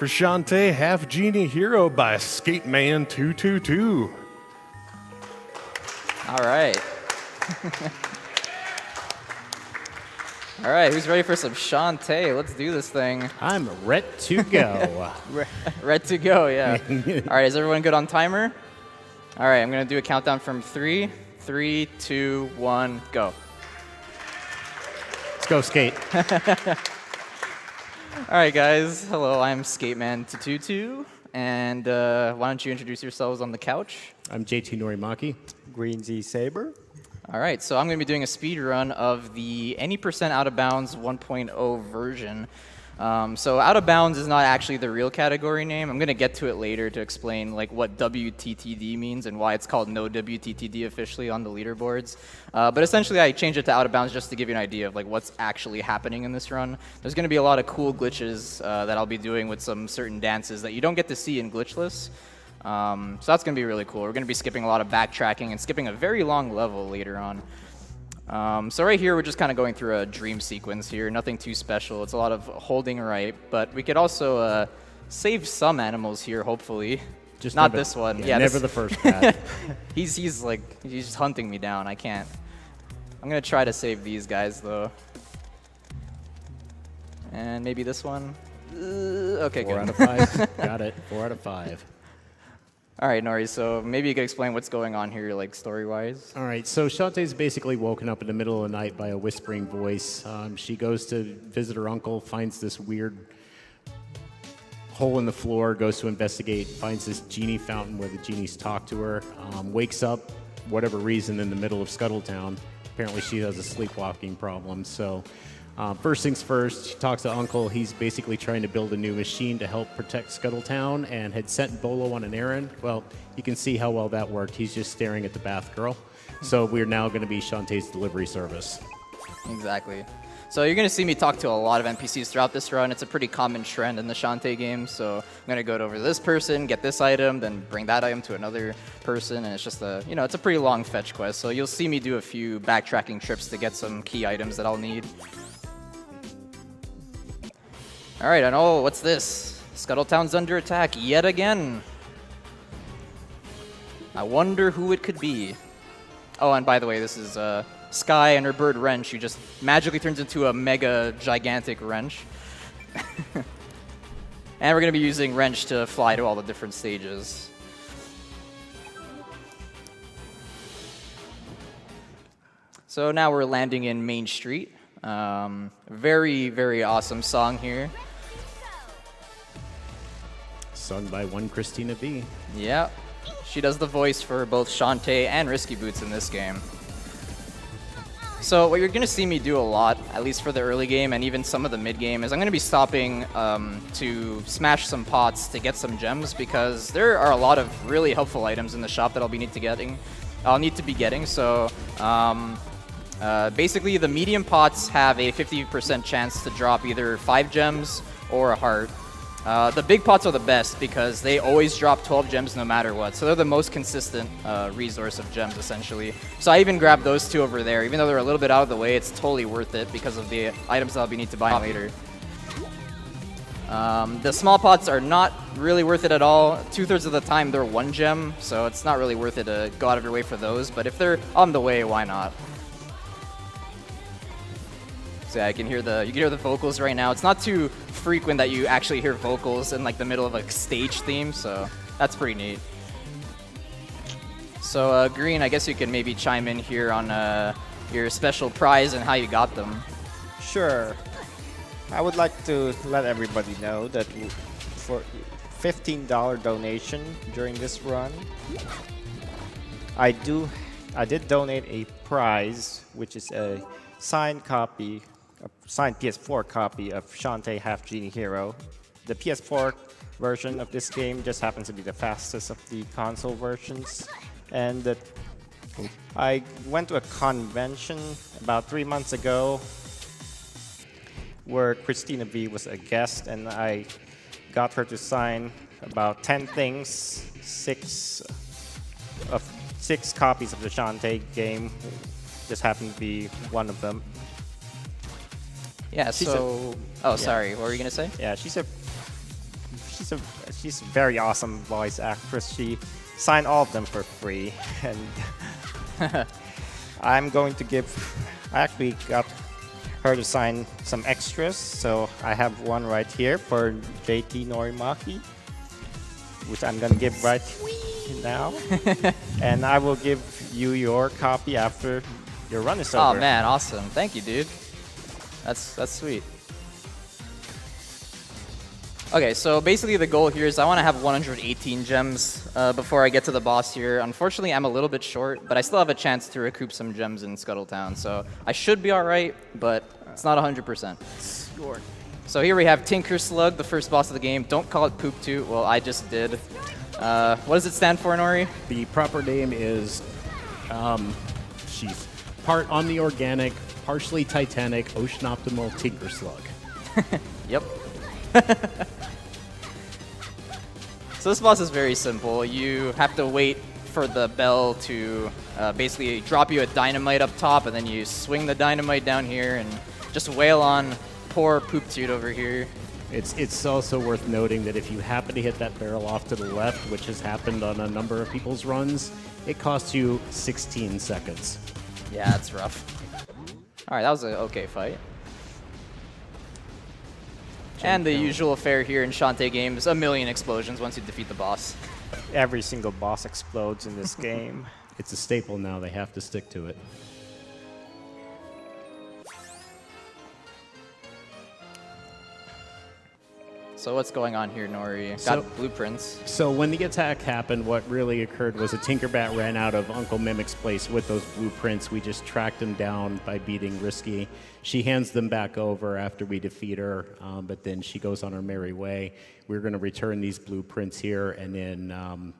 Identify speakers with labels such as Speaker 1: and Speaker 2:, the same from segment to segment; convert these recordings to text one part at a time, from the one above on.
Speaker 1: for Shantae, Half-Genie Hero by Skateman222.
Speaker 2: All right. All right, who's ready for some Shantae? Let's do this thing.
Speaker 3: I'm ready to go.
Speaker 2: Ready to go, yeah. All right, is everyone good on timer? All right, I'm going to do a countdown from 3, 3, 2, 1, go.
Speaker 3: Let's go skate.
Speaker 2: All right, guys. Hello, I'm Skateman222. And why don't you introduce yourselves on the couch?
Speaker 3: I'm JT Norimaki.
Speaker 4: Green Z Saber.
Speaker 2: All right, so I'm going to be doing a speed run of the any percent out of bounds 1.0 version. So out of bounds is not actually the real category name. I'm going to get to it later to explain like what WTTD means and why it's called no WTTD officially on the leaderboards. But essentially, I changed it to out of bounds just to give you an idea of like what's actually happening in this run. There's going to be a lot of cool glitches that I'll be doing with some certain dances that you don't get to see in glitchless. So that's going to be really cool. We're going to be skipping a lot of backtracking and skipping a very long level later on. So right here, we're just kind of going through a dream sequence here. Nothing too special. It's a lot of holding right. But we could also save some animals here, hopefully. Just not this one.
Speaker 3: Yeah, never the first path.
Speaker 2: he's just hunting me down. I can't. I'm going to try to save these guys, though. And maybe this one. Okay,
Speaker 3: 4
Speaker 2: good.
Speaker 3: out of 5. Got it. 4 out of 5.
Speaker 2: All right, Nori, so maybe you could explain what's going on here, like, story-wise.
Speaker 3: All right, so Shantae's basically woken up in the middle of the night by a whispering voice. She goes to visit her uncle, finds this weird hole in the floor, goes to investigate, finds this genie fountain where the genies talk to her, wakes up, whatever reason, in the middle of Scuttletown. Apparently she has a sleepwalking problem, so first things first, she talks to Uncle. He's basically trying to build a new machine to help protect Scuttletown and had sent Bolo on an errand. Well, you can see how well that worked. He's just staring at the bath girl. So we're now going to be Shantae's delivery service.
Speaker 2: Exactly. So you're going to see me talk to a lot of NPCs throughout this run. It's a pretty common trend in the Shantae game. So I'm going to go over to this person, get this item, then bring that item to another person. And it's just it's a pretty long fetch quest. So you'll see me do a few backtracking trips to get some key items that I'll need. All right, I know. What's this? Scuttletown's under attack yet again. I wonder who it could be. Oh, and by the way, this is Sky and her bird Wrench, who just magically turns into a mega gigantic wrench. And we're going to be using Wrench to fly to all the different stages. So now we're landing in Main Street. Very, very awesome song here.
Speaker 3: Sung by one Christina B.
Speaker 2: Yeah, she does the voice for both Shantae and Risky Boots in this game. So what you're going to see me do a lot, at least for the early game and even some of the mid game, is I'm going to be stopping to smash some pots to get some gems because there are a lot of really helpful items in the shop that I'll need to be getting. So basically, the medium pots have a 50% chance to drop either 5 gems or a heart. The big pots are the best because they always drop 12 gems no matter what. So they're the most consistent resource of gems, essentially. So I even grabbed those 2 over there. Even though they're a little bit out of the way, it's totally worth it because of the items that I'll need to buy later. The small pots are not really worth it at all. 2/3 of the time, they're 1 gem. So it's not really worth it to go out of your way for those. But if they're on the way, why not? So yeah, you can hear the vocals right now. It's not too frequent that you actually hear vocals in like the middle of a stage theme, so that's pretty neat. So Green, I guess you can maybe chime in here on your special prize and how you got them.
Speaker 4: Sure. I would like to let everybody know that for $15 donation during this run, I did donate a prize, which is a signed PS4 copy of Shantae Half-Genie Hero. The PS4 version of this game just happens to be the fastest of the console versions. And I went to a convention about 3 months ago where Christina V was a guest, and I got her to sign about 10 things, 6 copies of the Shantae game. Just happened to be one of them.
Speaker 2: Yeah, so... Oh, sorry. What were you going to say?
Speaker 4: Yeah, she's a she's a very awesome voice actress. She signed all of them for free, and I'm going to give. I actually got her to sign some extras, so I have one right here for JT Norimaki, which I'm gonna give right now, and I will give you your copy after your run is over.
Speaker 2: Oh man, awesome! Thank you, dude. That's sweet. Okay, so basically the goal here is I want to have 118 gems before I get to the boss here. Unfortunately, I'm a little bit short, but I still have a chance to recoup some gems in Scuttletown, so I should be alright, but it's not 100%. So here we have Tinker Slug, the first boss of the game. Don't call it Poop Toot. Well, I just did. What does it stand for, Nori?
Speaker 3: The proper name is, she's part omni-organic, partially titanic, ocean-optimal Tinker Slug.
Speaker 2: Yep. So this boss is very simple. You have to wait for the bell to basically drop you a dynamite up top, and then you swing the dynamite down here and just wail on poor Poop Toot over here.
Speaker 3: It's also worth noting that if you happen to hit that barrel off to the left, which has happened on a number of people's runs, it costs you 16 seconds.
Speaker 2: Yeah, that's rough. All right, that was an okay fight. And the usual fare here in Shantae games, a million explosions once you defeat the boss.
Speaker 4: Every single boss explodes in this game.
Speaker 3: It's a staple now. They have to stick to it.
Speaker 2: So what's going on here, Nori? Got blueprints.
Speaker 3: So when the attack happened, what really occurred was a Tinkerbat ran out of Uncle Mimic's place with those blueprints. We just tracked him down by beating Risky. She hands them back over after we defeat her, but then she goes on her merry way. We're going to return these blueprints here, and then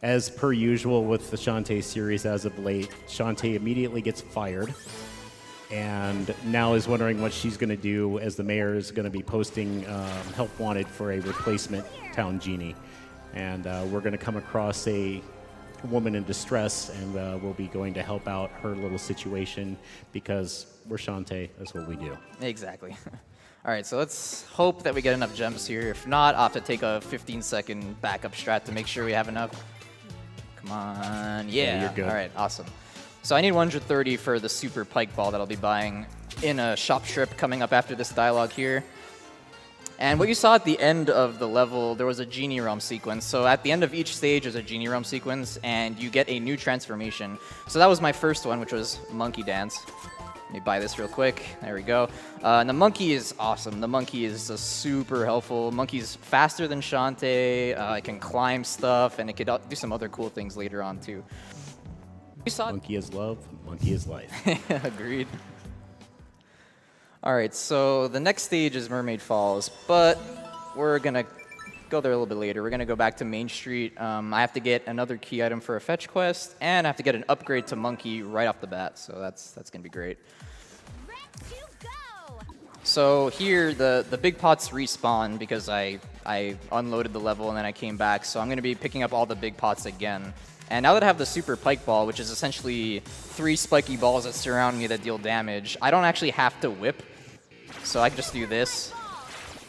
Speaker 3: as per usual with the Shantae series as of late, Shantae immediately gets fired. And now is wondering what she's going to do, as the mayor is going to be posting help wanted for a replacement town genie. And we're going to come across a woman in distress, and we'll be going to help out her little situation because we're Shantae. That's what we do.
Speaker 2: Exactly. All right, so let's hope that we get enough gems here. If not, I'll have to take a 15-second backup strat to make sure we have enough. Come on. Yeah,
Speaker 3: you're good.
Speaker 2: All right, awesome. So I need 130 for the super pike ball that I'll be buying in a shop strip coming up after this dialogue here. And what you saw at the end of the level, there was a Genie Realm sequence. So at the end of each stage, there's a Genie Realm sequence, and you get a new transformation. So that was my first one, which was Monkey Dance. Let me buy this real quick. There we go. And the monkey is awesome. The monkey is super helpful. Monkey's faster than Shantae. It can climb stuff, and it could do some other cool things later on, too.
Speaker 3: Monkey is love, monkey is life.
Speaker 2: Agreed. All right, so the next stage is Mermaid Falls, but we're going to go there a little bit later. We're going to go back to Main Street. I have to get another key item for a fetch quest, and I have to get an upgrade to Monkey right off the bat, so that's going to be great. So here, the big pots respawn because I unloaded the level and then I came back, so I'm going to be picking up all the big pots again. And now that I have the Super Pike Ball, which is essentially 3 spiky balls that surround me that deal damage, I don't actually have to whip. So I can just do this,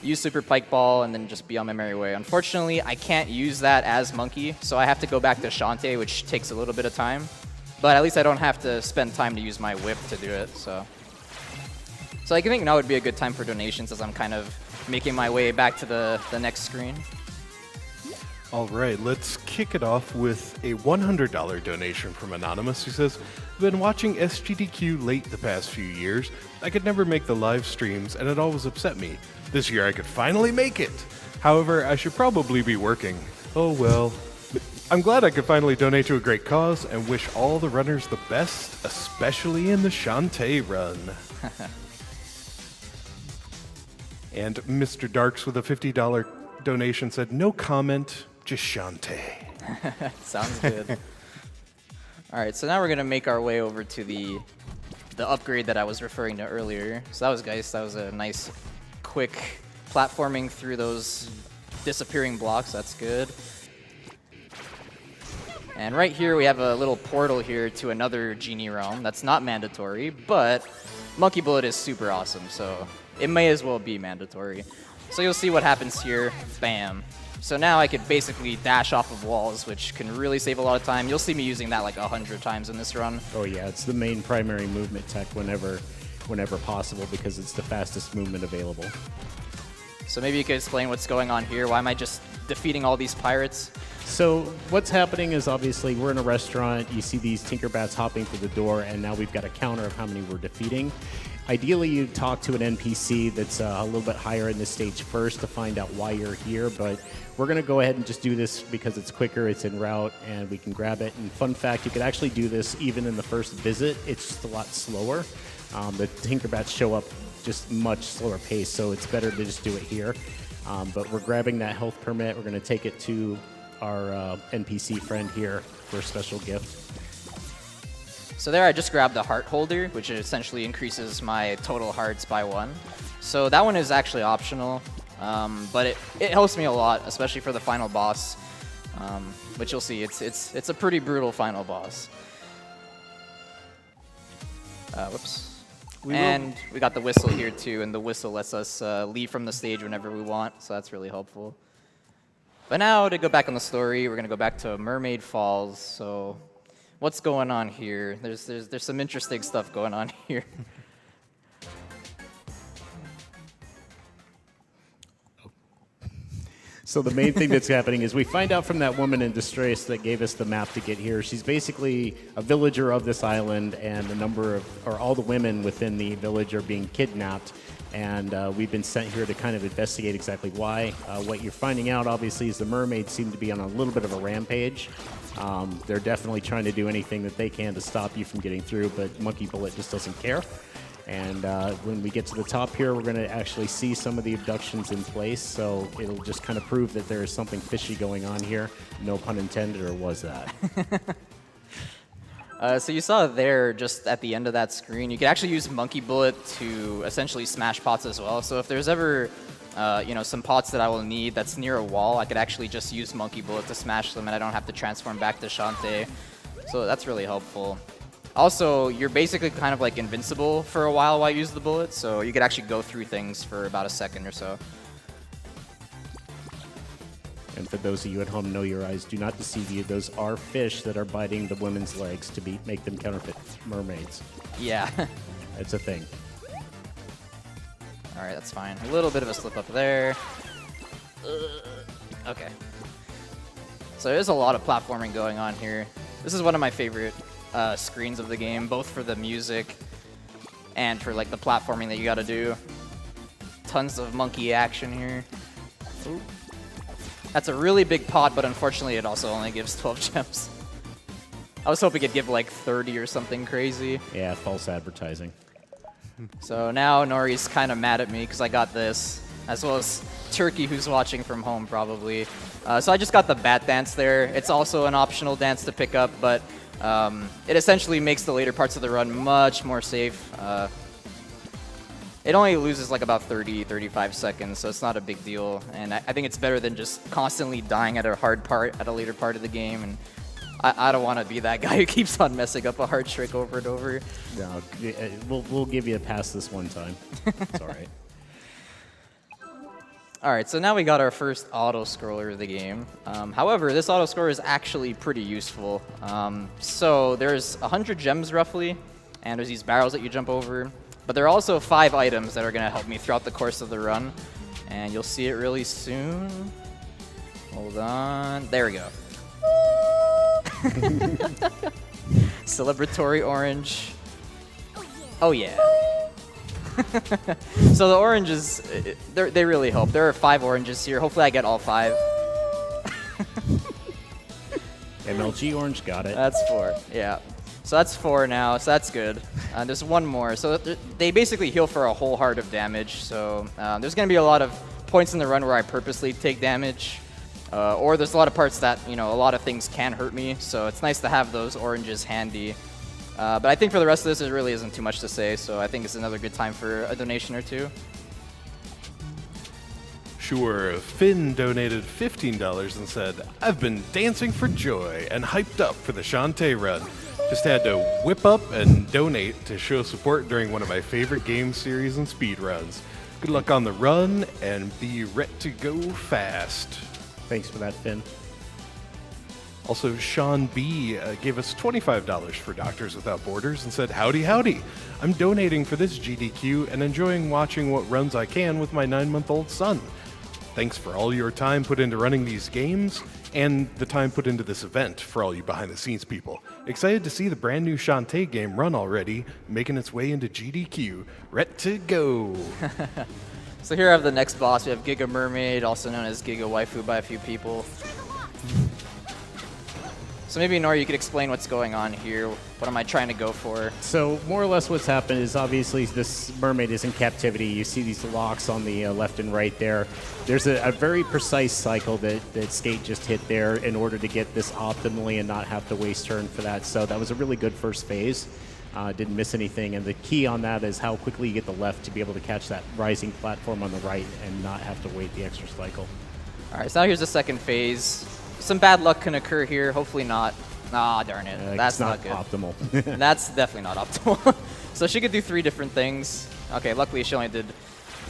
Speaker 2: use Super Pike Ball, and then just be on my merry way. Unfortunately, I can't use that as Monkey, so I have to go back to Shantae, which takes a little bit of time. But at least I don't have to spend time to use my whip to do it, so I think now would be a good time for donations as I'm kind of making my way back to the next screen.
Speaker 1: All right, let's kick it off with a $100 donation from Anonymous, who says, I've been watching SGDQ late the past few years. I could never make the live streams, and it always upset me. This year I could finally make it. However, I should probably be working. Oh well. I'm glad I could finally donate to a great cause, and wish all the runners the best, especially in the Shantae run. And Mr. Darks with a $50 donation said, no comment, just Shantae.
Speaker 2: Sounds good. All right, so now we're going to make our way over to the upgrade that I was referring to earlier. So that was a nice, quick platforming through those disappearing blocks. That's good. And right here, we have a little portal here to another Genie Realm. That's not mandatory, but Monkey Bullet is super awesome, so it may as well be mandatory. So you'll see what happens here. Bam. So now I could basically dash off of walls, which can really save a lot of time. You'll see me using that like 100 times in this run.
Speaker 3: Oh yeah, it's the main primary movement tech whenever possible because it's the fastest movement available.
Speaker 2: So maybe you could explain what's going on here. Why am I just defeating all these pirates?
Speaker 3: So what's happening is obviously we're in a restaurant, you see these Tinkerbats hopping through the door, and now we've got a counter of how many we're defeating. Ideally, you talk to an NPC that's a little bit higher in the stage first to find out why you're here, but we're going to go ahead and just do this because it's quicker, it's en route, and we can grab it. And fun fact, you could actually do this even in the first visit. It's just a lot slower. The Tinkerbats show up just much slower pace, so it's better to just do it here. But we're grabbing that health permit. We're going to take it to our NPC friend here for a special gift.
Speaker 2: So there I just grabbed the heart holder, which essentially increases my total hearts by 1. So that one is actually optional, but it helps me a lot, especially for the final boss, which you'll see. It's a pretty brutal final boss. Whoops. And we got the whistle here too, and the whistle lets us leave from the stage whenever we want, so that's really helpful. But now to go back on the story, we're gonna go back to Mermaid Falls. So what's going on here? There's some interesting stuff going on here.
Speaker 3: So the main thing that's happening is we find out from that woman in distress that gave us the map to get here. She's basically a villager of this island, and all the women within the village are being kidnapped. And we've been sent here to kind of investigate exactly why. What you're finding out, obviously, is the mermaids seem to be on a little bit of a rampage. They're definitely trying to do anything that they can to stop you from getting through, but Monkey Bullet just doesn't care. And when we get to the top here, we're going to actually see some of the abductions in place, so it'll just kind of prove that there is something fishy going on here. No pun intended, or was that?
Speaker 2: So you saw there, just at the end of that screen, you can actually use Monkey Bullet to essentially smash pots as well. So if there's ever some pots that I will need that's near a wall, I could actually just use Monkey Bullet to smash them, and I don't have to transform back to Shantae. So that's really helpful. Also, you're basically kind of like invincible for a while you use the bullet, so you could actually go through things for about a second or so.
Speaker 3: And for those of you at home, know your eyes do not deceive you. Those are fish that are biting the women's legs to make them counterfeit mermaids.
Speaker 2: Yeah.
Speaker 3: It's a thing.
Speaker 2: All right, that's fine. A little bit of a slip up there. Okay. So there's a lot of platforming going on here. This is one of my favorite screens of the game, both for the music and for like the platforming that you got to do. Tons of monkey action here. Ooh. That's a really big pot, but unfortunately it also only gives 12 gems. I was hoping it'd give like 30 or something crazy.
Speaker 3: Yeah, false advertising.
Speaker 2: So now Nori's kind of mad at me because I got this, as well as Turkey, who's watching from home probably. So I just got the bat dance there. It's also an optional dance to pick up, but it essentially makes the later parts of the run much more safe. It only loses like about 35 seconds, so it's not a big deal. And I think it's better than just constantly dying at a later part of the game. And I don't want to be that guy who keeps on messing up a hard trick over and over.
Speaker 3: No, we'll give you a pass this one time. It's all right.
Speaker 2: All right, so now we got our first auto-scroller of the game. However, this auto-scroller is actually pretty useful. So there's 100 gems roughly, and there's these barrels that you jump over. But there are also 5 items that are going to help me throughout the course of the run. And you'll see it really soon. Hold on. There we go. Celebratory orange. Oh yeah. So the oranges, they really help. There are 5 oranges here. Hopefully I get all 5.
Speaker 3: MLG orange, got it.
Speaker 2: That's 4, yeah. So that's 4 now, so that's good. There's 1 more. So they basically heal for a whole heart of damage. So there's going to be a lot of points in the run where I purposely take damage. Or there's a lot of parts that, a lot of things can hurt me. So it's nice to have those oranges handy. But I think for the rest of this, it really isn't too much to say. So I think it's another good time for a donation or 2.
Speaker 1: Sure, Finn donated $15 and said, "I've been dancing for joy and hyped up for the Shantae run. Just had to whip up and donate to show support during one of my favorite game series and speedruns. Good luck on the run, and be ready to go fast.
Speaker 3: Thanks for that, Finn.
Speaker 1: Also, Sean B. Gave us $25 for Doctors Without Borders and said, "Howdy, howdy. I'm donating for this GDQ and enjoying watching what runs I can with my 9-month-old son. Thanks for all your time put into running these games and the time put into this event for all you behind-the-scenes people. Excited to see the brand new Shantae game run already, making its way into GDQ. Ready to go."
Speaker 2: So here I have the next boss. We have Giga Mermaid, also known as Giga Waifu by a few people. So maybe, Nora, you could explain what's going on here. What am I trying to go for?
Speaker 3: So more or less what's happened is obviously this mermaid is in captivity. You see these locks on the left and right there. There's a very precise cycle that Skate just hit there in order to get this optimally and not have to waste turn for that. So that was a really good first phase. Didn't miss anything. And the key on that is how quickly you get the left to be able to catch that rising platform on the right and not have to wait the extra cycle.
Speaker 2: All right, so now here's the second phase. Some bad luck can occur here. Hopefully not. Ah, darn it. That's
Speaker 3: it's not
Speaker 2: good.
Speaker 3: optimal.
Speaker 2: That's definitely not optimal. So she could do 3 different things. Okay, luckily she only did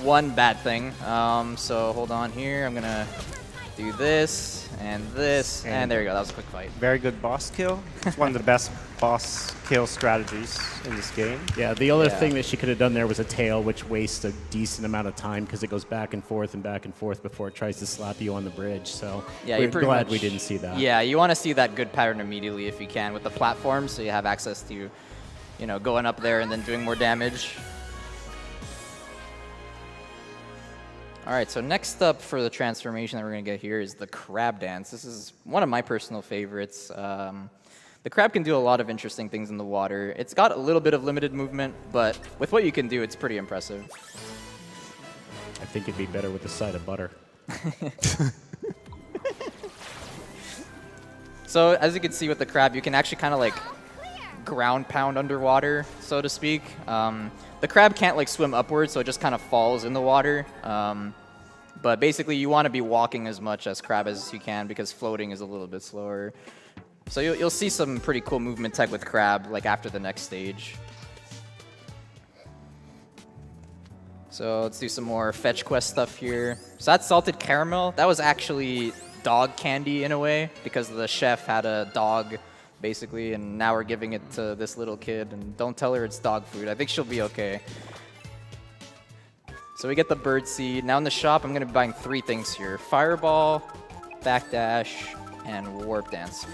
Speaker 2: 1 bad thing. So hold on here. I'm going to do this, and there you go. That was a quick fight.
Speaker 4: Very good boss kill. It's one of the best boss kill strategies in this game.
Speaker 3: Yeah, the other thing that she could have done there was a tail, which wastes a decent amount of time because it goes back and forth before it tries to slap you on the bridge. So
Speaker 2: Yeah,
Speaker 3: we're
Speaker 2: you're pretty
Speaker 3: glad
Speaker 2: much,
Speaker 3: we didn't see that.
Speaker 2: Yeah, you want to see that good pattern immediately if you can with the platform, so you have access to, you know, going up there and then doing more damage. All right, so next up for the transformation that we're going to get here is the crab dance. This is one of my personal favorites. The crab can do a lot of interesting things in the water. It's got a little bit of limited movement, but with what you can do, it's pretty impressive.
Speaker 3: I think it'd be better with a side of butter.
Speaker 2: So as you can see with the crab, you can actually kind of like ground pound underwater, so to speak. The crab can't like swim upwards, so it just kind of falls in the water. But basically, you want to be walking as much as crab as you can because floating is a little bit slower. So you'll see some pretty cool movement tech with crab like after the next stage. So let's do some more fetch quest stuff here. So that's salted caramel. That was actually dog candy in a way because the chef had a dog basically, and now we're giving it to this little kid, and don't tell her it's dog food. I think she'll be okay. So we get the bird seed. Now in the shop, I'm going to be buying 3 things here. Fireball, backdash, and warp dance.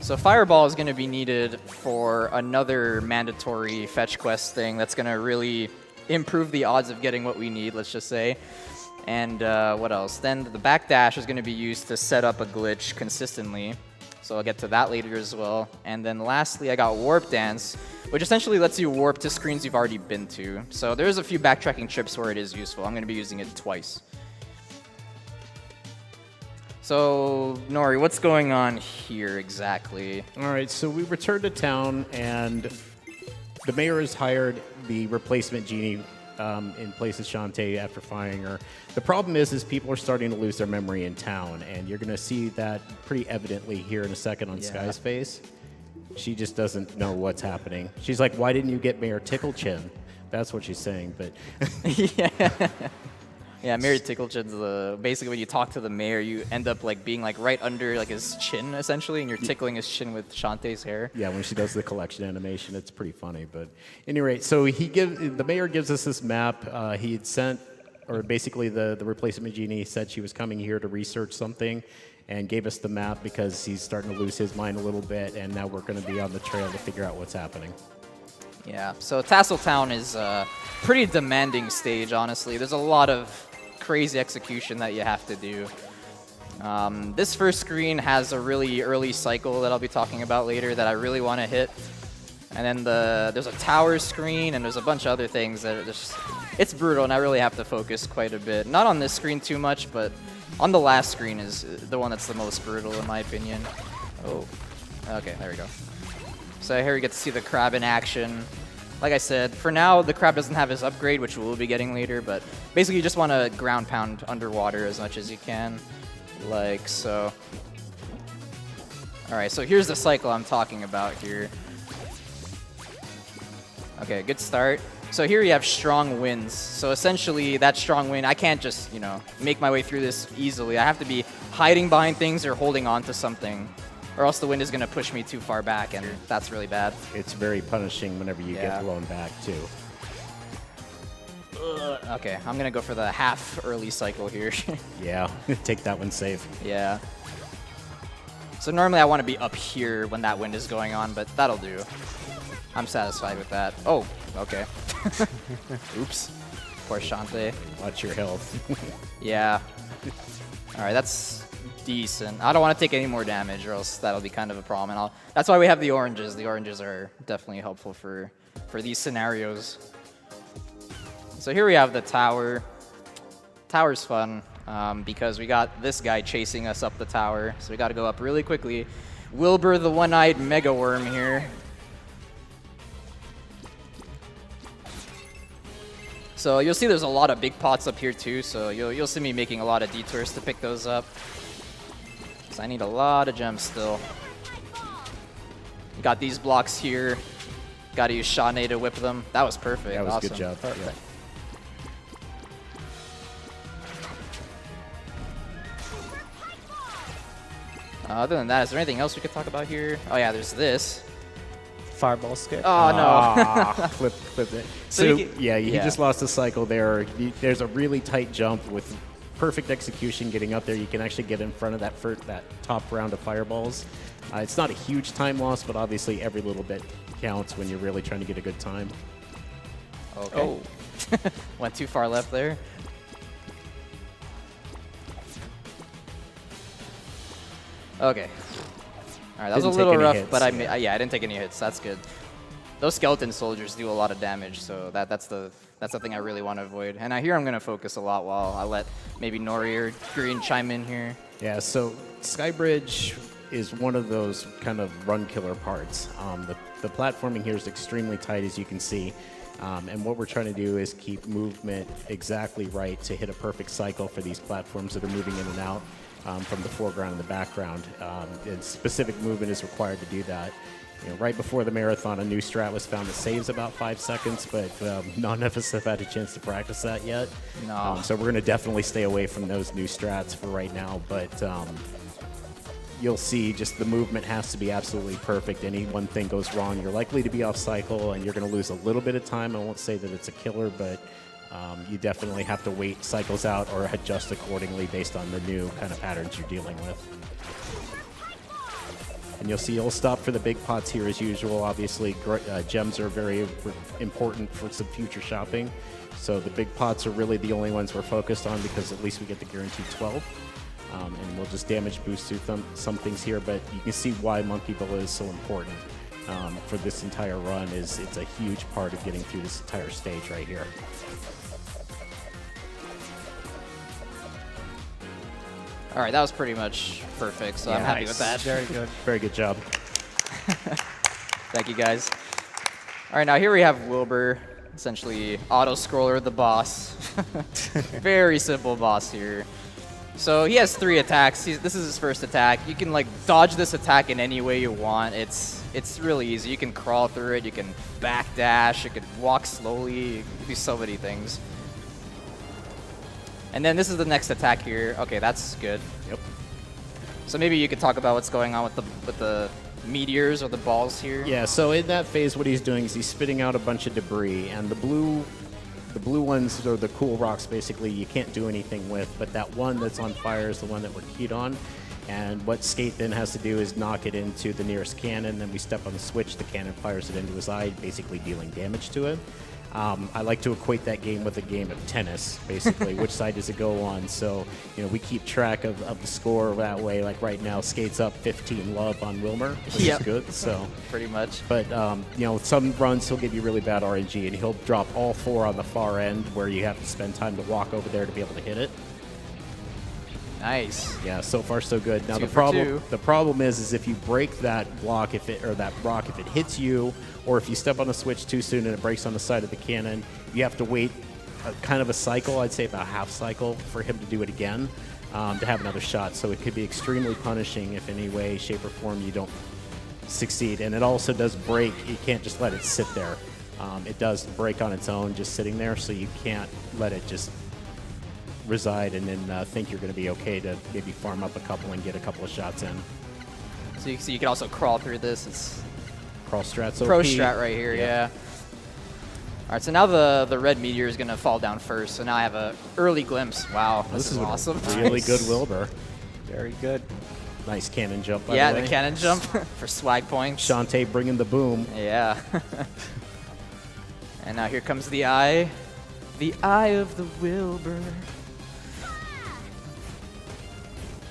Speaker 2: So Fireball is going to be needed for another mandatory fetch quest thing that's going to really improve the odds of getting what we need, let's just say. And what else? Then the backdash is going to be used to set up a glitch consistently. So I'll get to that later as well. And then lastly, I got Warp Dance, which essentially lets you warp to screens you've already been to. So there's a few backtracking trips where it is useful. I'm going to be using it twice. So, Nori, what's going on here exactly?
Speaker 3: All right, so we returned to town, and the mayor has hired the replacement genie in place of Shantae after firing her. The problem is people are starting to lose their memory in town, and you're going to see that pretty evidently here in a second on Sky's face. She just doesn't know what's happening. She's like, "Why didn't you get Mayor Tickle Chin?" That's what she's saying, but...
Speaker 2: Yeah, Mayor Ticklechin's basically when you talk to the mayor, you end up like being like right under like his chin essentially, and you're tickling his chin with Shantae's hair.
Speaker 3: Yeah, when she does the collection animation, it's pretty funny. But at any rate, so the mayor gives us this map. He had sent, or basically the replacement genie said she was coming here to research something, and gave us the map because he's starting to lose his mind a little bit, and now we're going to be on the trail to figure out what's happening.
Speaker 2: Yeah, so Tasseltown is a pretty demanding stage, honestly. There's a lot of crazy execution that you have to do. This first screen has a really early cycle that I'll be talking about later that I really want to hit. And then there's a tower screen, and there's a bunch of other things that are just... It's brutal, and I really have to focus quite a bit. Not on this screen too much, but on the last screen is the one that's the most brutal, in my opinion. Oh, okay, there we go. So here we get to see the crab in action. Like I said, for now, the crab doesn't have his upgrade, which we'll be getting later, but basically you just want to ground pound underwater as much as you can, like so. All right, so here's the cycle I'm talking about here. Okay, good start. So here you have strong winds. So essentially, that strong wind, I can't just, make my way through this easily. I have to be hiding behind things or holding on to something, or else the wind is going to push me too far back, and that's really bad.
Speaker 3: It's very punishing whenever you get thrown back, too.
Speaker 2: Okay, I'm going to go for the half early cycle here.
Speaker 3: Yeah, take that one safe.
Speaker 2: Yeah. So normally I want to be up here when that wind is going on, but that'll do. I'm satisfied with that. Oh, okay. Oops. Poor Shantae.
Speaker 3: Watch your health.
Speaker 2: Yeah. All right, that's decent. I don't want to take any more damage, or else that'll be kind of a problem. And that's why we have the oranges. The oranges are definitely helpful for these scenarios. So here we have the tower. Tower's fun because we got this guy chasing us up the tower. So we got to go up really quickly. Wilbur, the one-eyed mega worm here. So you'll see there's a lot of big pots up here too, so you'll see me making a lot of detours to pick those up. So I need a lot of gems still. Got these blocks here. Got to use Shantae to whip them. That was perfect.
Speaker 3: That was
Speaker 2: awesome.
Speaker 3: a good job.
Speaker 2: Perfect. Other than that, is there anything else we could talk about here? Oh yeah, there's this.
Speaker 4: Fireball skip.
Speaker 2: Oh no.
Speaker 3: Clip it.
Speaker 2: So
Speaker 3: So,
Speaker 2: you can-
Speaker 3: yeah, he
Speaker 2: yeah.
Speaker 3: just lost a cycle there. There's a really tight jump with perfect execution getting up there. You can actually get in front of that top round of fireballs. It's not a huge time loss, but obviously every little bit counts when you're really trying to get a good time.
Speaker 2: Okay. Oh. Went too far left there. Okay. All right, that was a
Speaker 3: Didn't take
Speaker 2: little
Speaker 3: any
Speaker 2: rough,
Speaker 3: hits,
Speaker 2: but
Speaker 3: yeah.
Speaker 2: I didn't take any hits. That's good. Those skeleton soldiers do a lot of damage, so that's the thing I really want to avoid. And here I'm going to focus a lot while I let maybe Nori or Green chime in here.
Speaker 3: Yeah, so Skybridge is one of those kind of run killer parts. The platforming here is extremely tight, as you can see. And what we're trying to do is keep movement exactly right to hit a perfect cycle for these platforms that are moving in and out from the foreground and the background. And specific movement is required to do that. Right before the marathon, a new strat was found that saves about 5 seconds, but none of us have had a chance to practice that yet.
Speaker 2: No.
Speaker 3: So we're going to definitely stay away from those new strats for right now, but you'll see just the movement has to be absolutely perfect. Any one thing goes wrong, you're likely to be off cycle, and you're going to lose a little bit of time. I won't say that it's a killer, but you definitely have to wait cycles out or adjust accordingly based on the new kind of patterns you're dealing with. And you'll see you'll stop for the big pots here as usual. Obviously, gems are very important for some future shopping. So the big pots are really the only ones we're focused on because at least we get the guaranteed 12. And we'll just damage boost through some things here, but you can see why Monkey Ball is so important for this entire run. It's a huge part of getting through this entire stage right here.
Speaker 2: All right, that was pretty much perfect, so I'm happy with that.
Speaker 4: Very good.
Speaker 3: Very good job.
Speaker 2: Thank you, guys. All right, now here we have Wilbur, essentially auto-scroller, the boss. Very simple boss here. So he has 3 attacks. This is his first attack. You can dodge this attack in any way you want. It's really easy. You can crawl through it. You can backdash. You can walk slowly. You can do so many things. And then this is the next attack here. Okay, that's good.
Speaker 3: Yep.
Speaker 2: So maybe you could talk about what's going on with the meteors or the balls here.
Speaker 3: Yeah, so in that phase, what he's doing is he's spitting out a bunch of debris, and the blue ones are the cool rocks, basically, you can't do anything with, but that one that's on fire is the one that we're keyed on. And what Skate then has to do is knock it into the nearest cannon, then we step on the switch, the cannon fires it into his eye, basically dealing damage to it. I like to equate that game with a game of tennis, basically. Which side does it go on? So, we keep track of the score that way. Like right now, Skate's up 15 love on Wilmer, which is good. So
Speaker 2: pretty much.
Speaker 3: But, some runs he'll give you really bad RNG, and he'll drop all 4 on the far end where you have to spend time to walk over there to be able to hit it.
Speaker 2: Nice.
Speaker 3: Yeah, so far so good. Now
Speaker 2: 2
Speaker 3: the
Speaker 2: for 2.
Speaker 3: problem is if you break that block, that rock, if it hits you, or if you step on a switch too soon and it breaks on the side of the cannon, you have to wait kind of a cycle, I'd say about a half cycle, for him to do it again to have another shot. So it could be extremely punishing if in any way, shape, or form you don't succeed. And it also does break. You can't just let it sit there. It does break on its own just sitting there, so you can't let it just reside and then think you're going to be okay to maybe farm up a couple and get a couple of shots in.
Speaker 2: So you can also crawl through this. It's
Speaker 3: Crawl strat's OP.
Speaker 2: pro strat right here, yeah. All right, so now the red meteor is going to fall down first. So now I have an early glimpse. Wow, this is awesome.
Speaker 3: Really good Wilbur.
Speaker 4: Very good.
Speaker 3: Nice cannon jump, by
Speaker 2: Yeah,
Speaker 3: the way.
Speaker 2: the cannon jump for swag points.
Speaker 3: Shantae bringing the boom.
Speaker 2: Yeah. And now here comes the eye. The eye of the Wilbur.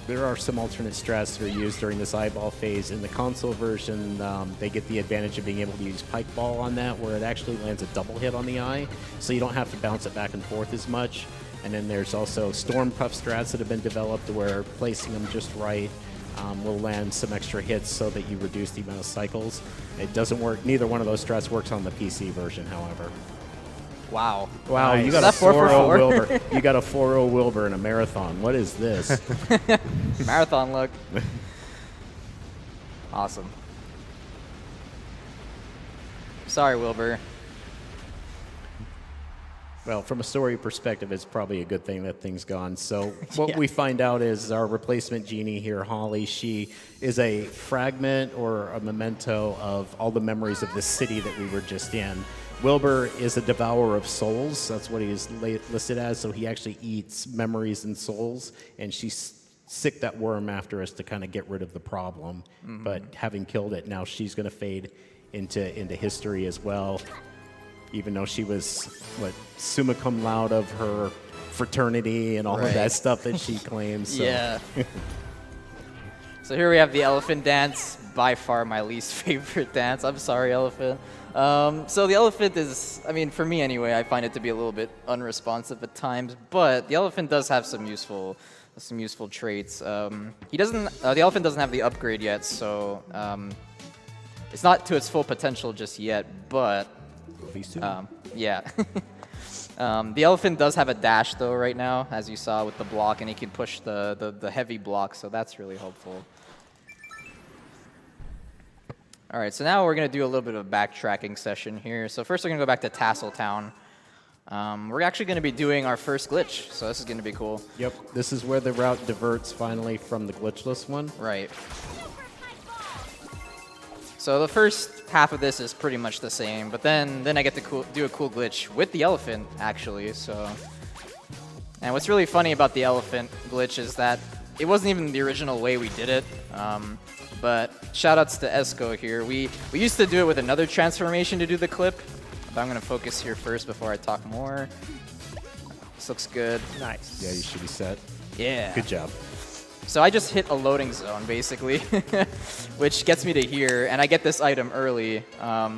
Speaker 3: There are some alternate strats that are used during this eyeball phase. In the console version, they get the advantage of being able to use pike ball on that, where it actually lands a double hit on the eye, so you don't have to bounce it back and forth as much. And then there's also storm puff strats that have been developed where placing them just right will land some extra hits so that you reduce the amount of cycles. It doesn't work. Neither one of those strats works on the PC version, however.
Speaker 2: Wow.
Speaker 3: Wow,
Speaker 4: Nice.
Speaker 3: you got
Speaker 2: Is
Speaker 3: a
Speaker 2: that 4 for
Speaker 3: 4-0
Speaker 2: 4?
Speaker 3: Wilbur. You got a 4-0 Wilbur in a marathon. What is this?
Speaker 2: Marathon look. Awesome. Sorry, Wilbur.
Speaker 3: Well, from a story perspective, it's probably a good thing that thing's gone. So what
Speaker 2: Yeah.
Speaker 3: we find out is our replacement genie here, Holly, she is a fragment or a memento of all the memories of the city that we were just in. Wilbur is a devourer of souls. That's what he is listed as. So he actually eats memories and souls, and she's sick that worm after us to kind of get rid of the problem. But having killed it, now she's going to fade into history as well. Even though she was, summa cum laude of her fraternity and all of
Speaker 2: Right.
Speaker 3: that stuff that she claims. So.
Speaker 2: Yeah. So here we have the elephant dance, by far my least favorite dance. I'm sorry, elephant. So the elephant is, I mean, for me anyway, I find it to be a little bit unresponsive at times, but the elephant does have some useful traits. The elephant doesn't have the upgrade yet, so it's not to its full potential just yet, but yeah. The elephant does have a dash though right now, as you saw with the block, and he can push the heavy block, so that's really helpful. All right, so now we're going to do a little bit of a backtracking session here. So first we're going to go back to Tasseltown. We're actually going to be doing our first glitch, so this is going to be cool.
Speaker 3: Yep, this is where the route diverts finally from the glitchless one.
Speaker 2: Right. So the first half of this is pretty much the same, but then I get to do a cool glitch with the elephant, actually. So, and what's really funny about the elephant glitch is that it wasn't even the original way we did it. But shoutouts to Esco here. We used to do it with another transformation to do the clip, but I'm gonna focus here first before I talk more. This looks good.
Speaker 4: Nice.
Speaker 3: Yeah, you should be set.
Speaker 2: Yeah.
Speaker 3: Good job.
Speaker 2: So I just hit a loading zone, basically, which gets me to here, and I get this item early,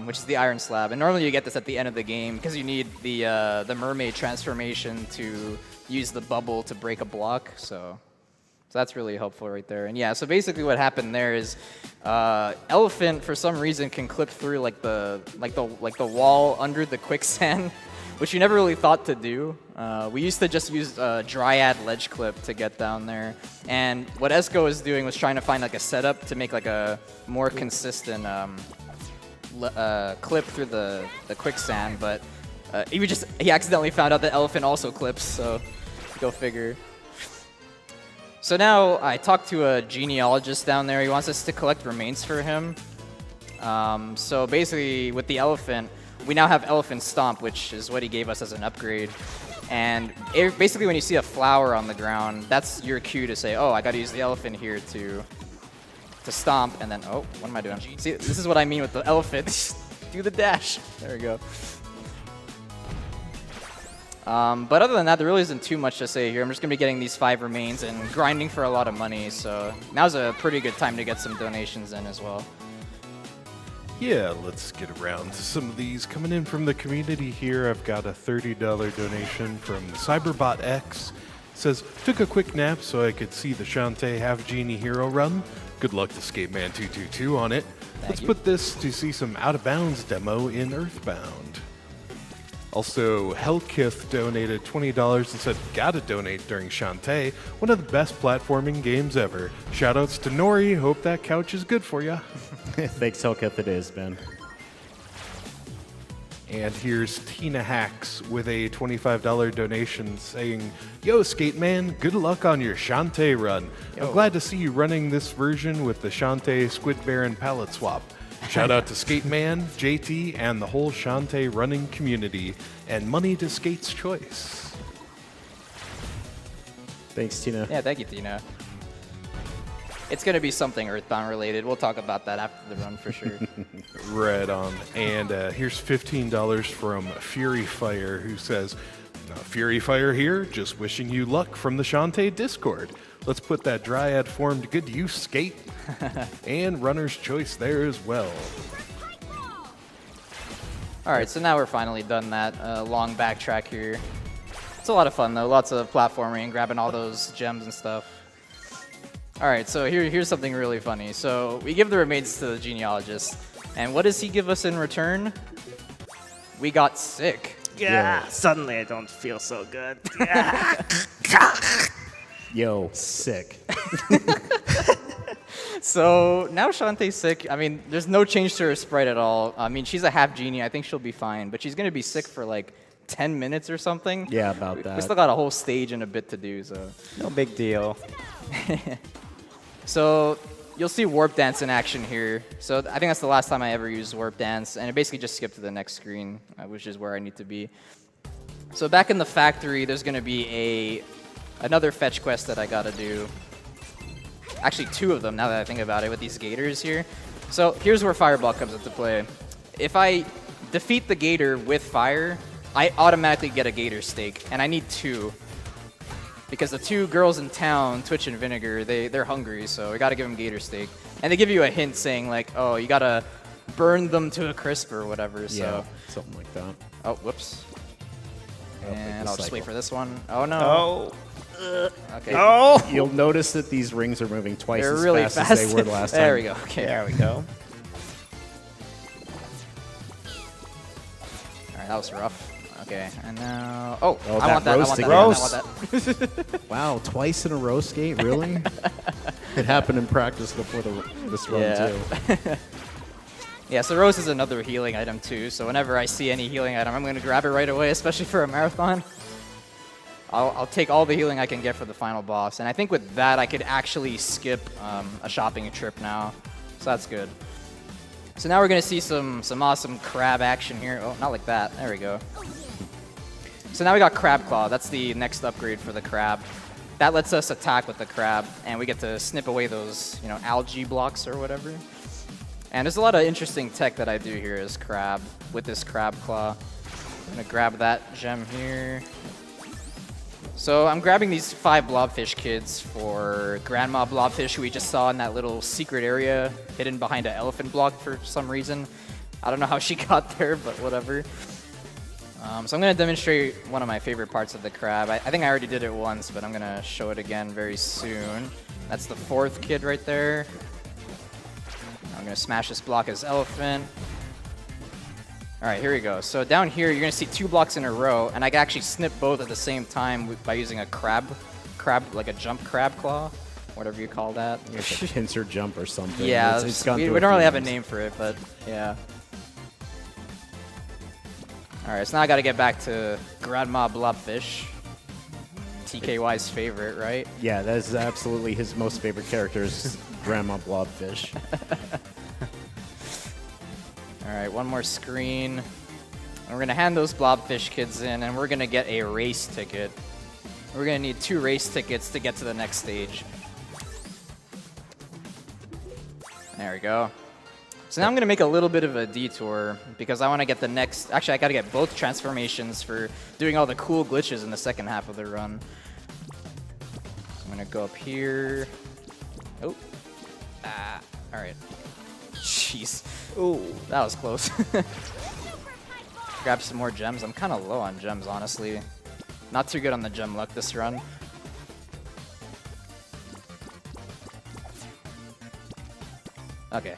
Speaker 2: which is the iron slab. And normally you get this at the end of the game because you need the mermaid transformation to use the bubble to break a block. So that's really helpful right there. And yeah, so basically what happened there is elephant for some reason can clip through like the wall under the quicksand, which you never really thought to do. We used to just use Dryad ledge clip to get down there. And what Esco was doing was trying to find like a setup to make like a more consistent clip through the quicksand, but he accidentally found out that elephant also clips, so go figure. So now I talked to a genealogist down there. He wants us to collect remains for him. So basically with the elephant, we now have Elephant Stomp, which is what he gave us as an upgrade. And basically when you see a flower on the ground, that's your cue to say, oh, I gotta use the elephant here to stomp, and then, oh, what am I doing? See, this is what I mean with the elephant. Do the dash. There we go. But other than that, there really isn't too much to say here. I'm just gonna be getting these 5 remains and grinding for a lot of money, so now's a pretty good time to get some donations in as well.
Speaker 1: Yeah, let's get around to some of these coming in from the community here. I've got a $30 donation from Cyberbot X. It says, took a quick nap so I could see the Shantae Half-Genie hero run. Good luck to Skateman222 on it. Let's put this to see some Out of Bounds demo in Earthbound. Also, Hellkith donated $20 and said, gotta donate during Shantae, one of the best platforming games ever. Shoutouts to Nori, hope that couch is good for ya.
Speaker 3: Thanks, Hellcat, it is, Ben.
Speaker 1: And here's Tina Hacks with a $25 donation saying, "Yo, Skate Man, good luck on your Shantae run. I'm glad to see you running this version with the Shantae Squid Baron palette swap. Shout out to Skate Man, JT, and the whole Shantae running community, and money to Skate's Choice."
Speaker 3: Thanks, Tina.
Speaker 2: Yeah, thank you, Tina. It's going to be something Earthbound related. We'll talk about that after the run for sure.
Speaker 1: Right on. And here's $15 from Fury Fire, who says, "Fury Fire here, just wishing you luck from the Shantae Discord. Let's put that Dryad form to good use, Skate." And Runner's Choice there as well.
Speaker 2: All right, so now we're finally done that long backtrack here. It's a lot of fun, though. Lots of platforming, grabbing all those gems and stuff. All right, so here's something really funny. So we give the remains to the genealogist, and what does he give us in return? We got sick.
Speaker 4: Yeah, suddenly I don't feel so good.
Speaker 3: Yo, sick.
Speaker 2: So now Shantae's sick. I mean, there's no change to her sprite at all. I mean, she's a half-genie. I think she'll be fine, but she's going to be sick for like 10 minutes or something.
Speaker 3: Yeah, about that.
Speaker 2: We still got a whole stage and a bit to do, so.
Speaker 4: No big deal.
Speaker 2: So you'll see Warp Dance in action here. So I think that's the last time I ever used Warp Dance, and it basically just skipped to the next screen, which is where I need to be. So back in the factory, there's going to be another fetch quest that I got to do. Actually, 2 of them, now that I think about it, with these gators here. So here's where Fireball comes into play. If I defeat the gator with fire, I automatically get a gator steak, and I need 2. Because the 2 girls in town, Twitch and Vinegar, they're hungry, so we gotta give them gator steak. And they give you a hint saying like, oh, you gotta burn them to a crisp or whatever. So.
Speaker 3: Yeah, something like that.
Speaker 2: Oh, whoops. And I'll just
Speaker 3: cycle.
Speaker 2: wait for this one. Oh no.
Speaker 4: Oh.
Speaker 2: Okay.
Speaker 4: Oh.
Speaker 3: You'll notice that these rings are moving twice
Speaker 2: They're
Speaker 3: as
Speaker 2: really
Speaker 3: fast,
Speaker 2: fast.
Speaker 3: as they were last time.
Speaker 2: There we go. Okay.
Speaker 4: There we go.
Speaker 2: All right, that was rough. Okay, and now. Oh,
Speaker 3: Oh,
Speaker 2: I want that. I want
Speaker 3: roast
Speaker 2: that.
Speaker 3: again.
Speaker 2: I want that.
Speaker 3: Wow, twice in a row, Skate? Really? It happened in practice before this run, too.
Speaker 2: Yeah, so Rose is another healing item too, so whenever I see any healing item, I'm going to grab it right away, especially for a marathon. I'll take all the healing I can get for the final boss, and I think with that I could actually skip a shopping trip now, so that's good. So now we're going to see some awesome crab action here. Oh, not like that. There we go. So now we got Crab Claw. That's the next upgrade for the crab. That lets us attack with the crab, and we get to snip away those, algae blocks or whatever. And there's a lot of interesting tech that I do here as crab with this Crab Claw. I'm gonna grab that gem here. So I'm grabbing these 5 blobfish kids for Grandma Blobfish, who we just saw in that little secret area hidden behind an elephant block for some reason. I don't know how she got there, but whatever. So I'm going to demonstrate one of my favorite parts of the crab. I think I already did it once, but I'm going to show it again very soon. That's the 4th kid right there. I'm going to smash this block as elephant. All right, here we go. So down here, you're going to see 2 blocks in a row, and I can actually snip both at the same time by using a crab, like a jump crab claw, whatever you call that.
Speaker 3: It's a pincer jump or something.
Speaker 2: Yeah,
Speaker 3: it's gone
Speaker 2: we
Speaker 3: through
Speaker 2: don't really have a
Speaker 3: names.
Speaker 2: name for it, but yeah. All right, so now I got to get back to Grandma Blobfish, TKY's favorite, right?
Speaker 3: Yeah, that is absolutely his most favorite character is Grandma Blobfish.
Speaker 2: All right, one more screen. And we're going to hand those Blobfish kids in, and we're going to get a race ticket. We're going to need 2 race tickets to get to the next stage. There we go. So now I'm going to make a little bit of a detour because I want to get the next... Actually, I got to get both transformations for doing all the cool glitches in the second half of the run. So I'm going to go up here. Oh. Ah. All right. Jeez. Ooh, that was close. Grab some more gems. I'm kind of low on gems, honestly. Not too good on the gem luck this run. Okay.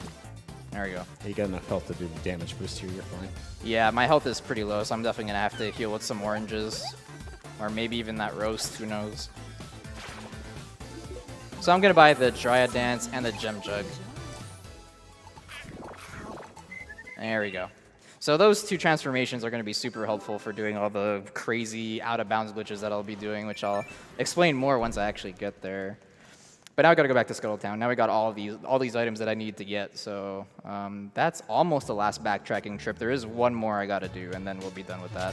Speaker 2: There we go.
Speaker 3: You got enough health to do the damage boost here, you're fine.
Speaker 2: Yeah, my health is pretty low, so I'm definitely going to have to heal with some oranges. Or maybe even that roast, who knows. So I'm going to buy the Dryad Dance and the Gem Jug. There we go. So those two transformations are going to be super helpful for doing all the crazy out-of-bounds glitches that I'll be doing, which I'll explain more once I actually get there. But now I got to go back to Scuttletown. Now we got all these items that I need to get. So that's almost the last backtracking trip. There is one more I got to do, and then we'll be done with that.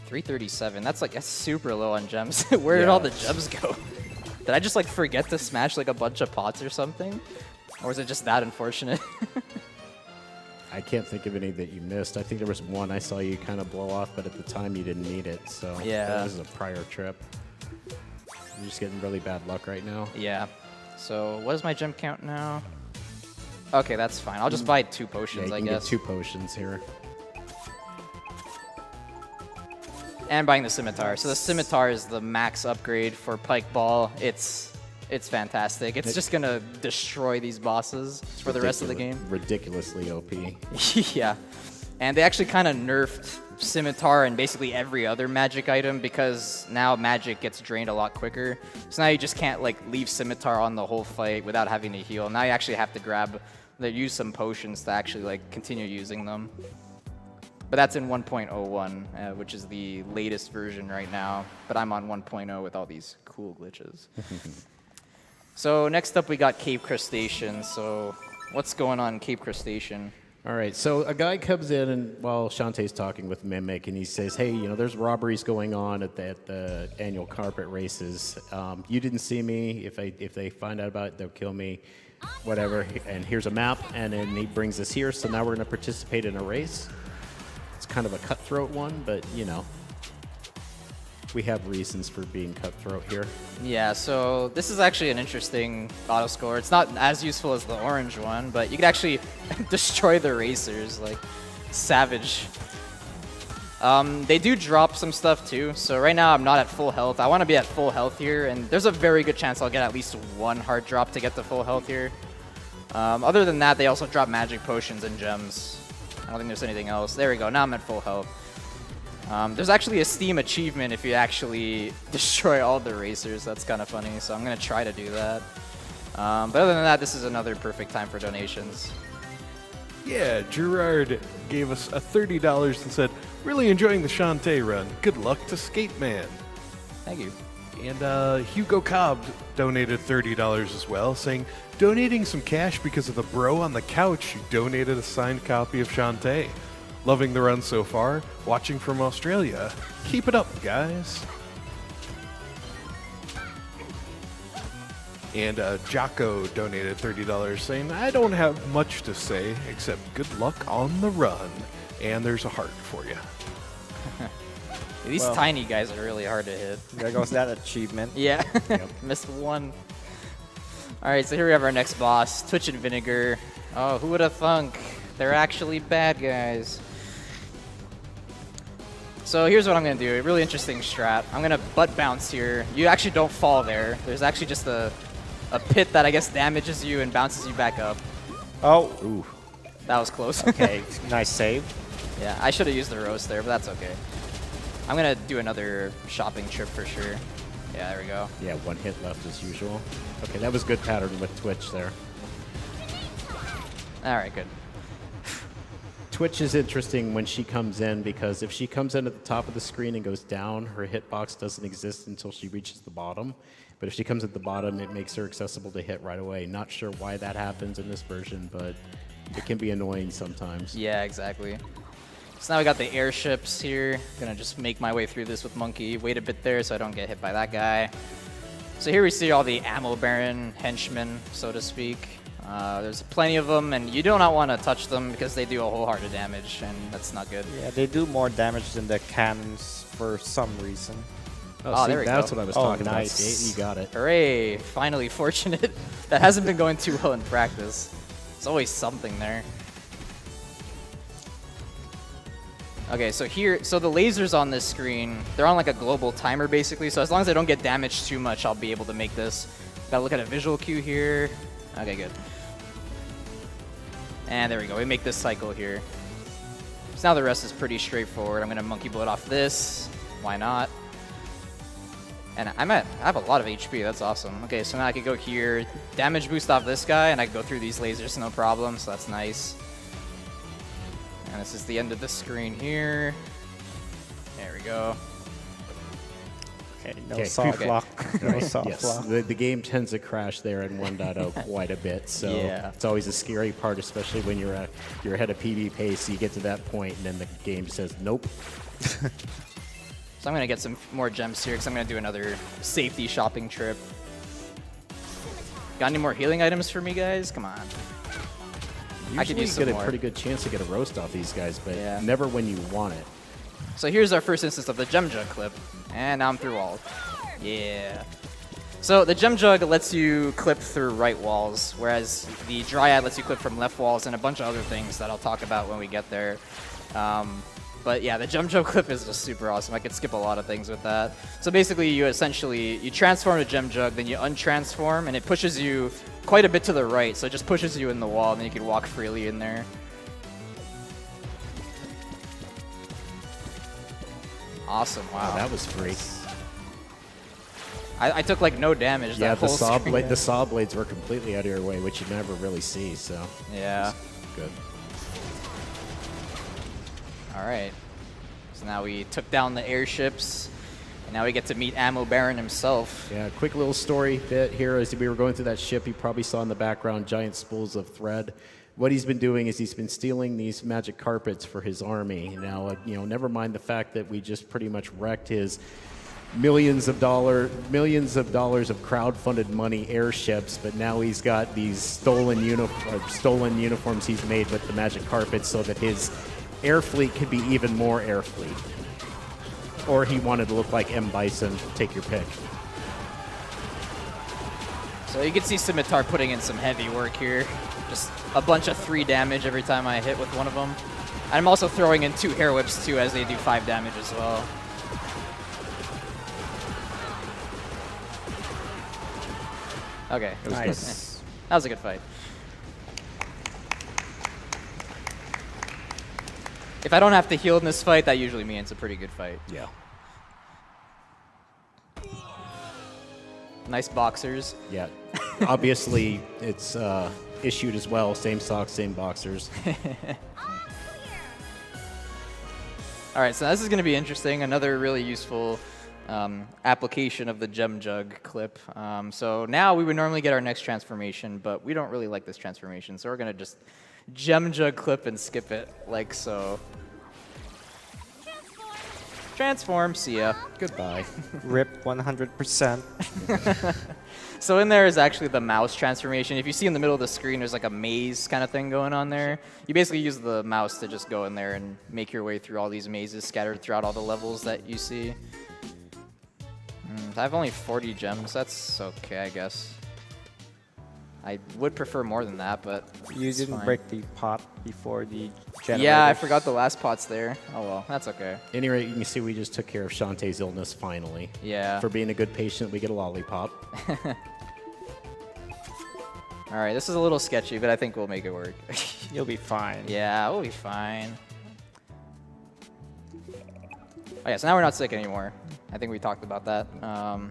Speaker 2: 337. That's super low on gems. Where did all the gems go? Did I just forget to smash a bunch of pots or something? Or is it just that unfortunate?
Speaker 3: I can't think of any that you missed. I think there was one I saw you kind of blow off, but at the time you didn't need it. So
Speaker 2: yeah,
Speaker 3: that was a prior trip. You're just getting really bad luck right now.
Speaker 2: Yeah. So what is my gem count now? Okay, that's fine. I'll just buy 2 potions,
Speaker 3: I
Speaker 2: guess.
Speaker 3: Get 2 potions here.
Speaker 2: And buying the scimitar. So the scimitar is the max upgrade for Pike Ball. It's fantastic. It's just gonna destroy these bosses for the rest of the game.
Speaker 3: Ridiculously OP.
Speaker 2: Yeah. And they actually kind of nerfed scimitar and basically every other magic item because now magic gets drained a lot quicker. So now you just can't leave scimitar on the whole fight without having to heal. Now you actually have to use some potions to actually continue using them. But that's in 1.01, which is the latest version right now. But I'm on 1.0 with all these cool glitches. So next up we got Cave Crustacean. So what's going on Cave Crustacean?
Speaker 3: All right, so a guy comes in and while Shantae's talking with Mimic, and he says, "Hey, there's robberies going on at the annual carpet races. You didn't see me. If they find out about it, they'll kill me. Whatever. And here's a map." And then he brings us here. So now we're going to participate in a race. It's kind of a cutthroat one, but we have reasons for being cutthroat here.
Speaker 2: Yeah, so this is actually an interesting auto score. It's not as useful as the orange one, but you can actually destroy the racers, savage. They do drop some stuff too, so right now I'm not at full health. I want to be at full health here, and there's a very good chance I'll get at least 1 hard drop to get to full health here. Other than that, they also drop magic potions and gems. I don't think there's anything else. There we go, now I'm at full health. There's actually a Steam achievement if you actually destroy all the racers. That's kind of funny, so I'm going to try to do that. But other than that, this is another perfect time for donations.
Speaker 1: Yeah, Gerard gave us a $30 and said, "Really enjoying the Shantae run. Good luck to Skate Man."
Speaker 2: Thank you.
Speaker 1: And Hugo Cobb donated $30 as well, saying, "Donating some cash because of the bro on the couch who donated a signed copy of Shantae. Loving the run so far. Watching from Australia. Keep it up, guys." And Jocko donated $30 saying, "I don't have much to say except good luck on the run." And there's a heart for you.
Speaker 2: These tiny guys are really hard to hit.
Speaker 4: There goes that achievement.
Speaker 2: Yeah, missed 1. All right, so here we have our next boss, Twitch and Vinegar. Oh, who would have thunk? They're actually bad guys. So here's what I'm going to do. A really interesting strat. I'm going to butt bounce here. You actually don't fall there. There's actually just a pit that I guess damages you and bounces you back up.
Speaker 4: Oh,
Speaker 3: Ooh.
Speaker 2: That was close.
Speaker 4: okay. Nice save.
Speaker 2: Yeah, I should have used the roast there, but that's okay. I'm going to do another shopping trip for sure. Yeah, there we go.
Speaker 3: Yeah, 1 hit left as usual. Okay, that was good pattern with Twitch there.
Speaker 2: All right, good.
Speaker 3: Twitch is interesting when she comes in because if she comes in at the top of the screen and goes down, her hitbox doesn't exist until she reaches the bottom. But if she comes at the bottom, it makes her accessible to hit right away. Not sure why that happens in this version, but it can be annoying sometimes.
Speaker 2: Yeah, exactly. So now we got the airships here. Gonna just make my way through this with Monkey. Wait a bit there so I don't get hit by that guy. So here we see all the ammo baron henchmen, so to speak. There's plenty of them, and you do not want to touch them because they do a whole heart of damage, and that's not good.
Speaker 4: Yeah, they do more damage than the cannons for some reason.
Speaker 2: Oh, there we
Speaker 3: that's
Speaker 2: go.
Speaker 3: what I was
Speaker 4: Oh,
Speaker 3: talking
Speaker 4: nice.
Speaker 3: about. Skate, you got it.
Speaker 2: Hooray! Finally fortunate. That hasn't been going too well in practice. There's always something there. Okay, so the lasers on this screen, they're on a global timer basically, so as long as I don't get damaged too much, I'll be able to make this. Gotta look at a visual cue here. Okay, good. And there we go, we make this cycle here. So now the rest is pretty straightforward. I'm gonna monkey bullet off this. Why not? And I have a lot of HP, that's awesome. Okay, so now I could go here, damage boost off this guy, and I can go through these lasers no problem, so that's nice. And this is the end of the screen here. There we go.
Speaker 4: Okay, no
Speaker 3: Okay,
Speaker 4: soft
Speaker 2: okay.
Speaker 4: lock. No soft
Speaker 3: Yes,
Speaker 4: lock.
Speaker 3: the game tends to crash there in 1.0 quite a bit, so
Speaker 2: Yeah.
Speaker 3: it's always a scary part, especially when you're ahead of PB pace. You get to that point, and then the game says nope.
Speaker 2: So I'm going to get some more gems here because I'm going to do another safety shopping trip. Got any more healing items for me, guys? Come on. I could
Speaker 3: Usually
Speaker 2: use
Speaker 3: you
Speaker 2: some
Speaker 3: get
Speaker 2: more.
Speaker 3: a pretty good chance to get a roast off these guys, but
Speaker 2: Yeah.
Speaker 3: never when you want it.
Speaker 2: So here's our first instance of the Gem Jug clip. And now I'm through walls. Yeah. So the Gem Jug lets you clip through right walls, whereas the Dryad lets you clip from left walls and a bunch of other things that I'll talk about when we get there. But yeah, the Gem Jug clip is just super awesome. I could skip a lot of things with that. So basically, you transform a Gem Jug, then you untransform, and it pushes you quite a bit to the right. So it just pushes you in the wall, and then you can walk freely in there. Awesome! Wow.
Speaker 3: Oh, that was free.
Speaker 2: I took like no damage.
Speaker 3: Yeah,
Speaker 2: that
Speaker 3: the
Speaker 2: whole
Speaker 3: saw
Speaker 2: screen.
Speaker 3: the saw blades were completely out of your way, which you never really see. So
Speaker 2: Yeah.
Speaker 3: good.
Speaker 2: All right. So now we took down the airships, and now we get to meet Ammo Baron himself.
Speaker 3: Yeah, quick little story bit here. As we were going through that ship, you probably saw in the background giant spools of thread. What he's been doing is he's been stealing these magic carpets for his army. Now, never mind the fact that we just pretty much wrecked his millions of dollars of crowd-funded money airships, but now he's got these stolen uniforms he's made with the magic carpets so that his air fleet could be even more air fleet. Or he wanted to look like M. Bison. Take your pick.
Speaker 2: So you can see Scimitar putting in some heavy work here. Just a bunch of 3 damage every time I hit with one of them. And I'm also throwing in 2 hair whips too, as they do 5 damage as well. Okay.
Speaker 4: Nice.
Speaker 2: That was a good fight. If I don't have to heal in this fight, that usually means it's a pretty good fight.
Speaker 3: Yeah.
Speaker 2: Nice boxers.
Speaker 3: Yeah. Obviously, it's issued as well. Same socks, same boxers.
Speaker 2: All right, so this is going to be interesting. Another really useful application of the Gem Jug clip. So now we would normally get our next transformation, but we don't really like this transformation, so we're going to just Gem Jug clip and skip it like so. Transform, see ya.
Speaker 3: Goodbye.
Speaker 4: Rip 100%.
Speaker 2: So in there is actually the mouse transformation. If you see in the middle of the screen, there's like a maze kind of thing going on there. You basically use the mouse to just go in there and make your way through all these mazes scattered throughout all the levels that you see. I have only 40 gems. That's okay, I guess. I would prefer more than that, but
Speaker 4: You
Speaker 2: it's
Speaker 4: didn't
Speaker 2: fine.
Speaker 4: break the pot before the generator.
Speaker 2: Yeah, I forgot the last pot's there. Oh well, that's okay.
Speaker 3: Any rate, you can see we just took care of Shantae's illness finally.
Speaker 2: Yeah.
Speaker 3: For being a good patient, we get a lollipop.
Speaker 2: All right, this is a little sketchy, but I think we'll make it work.
Speaker 4: You'll be fine.
Speaker 2: Yeah, we'll be fine. Oh yeah, so now we're not sick anymore. I think we talked about that.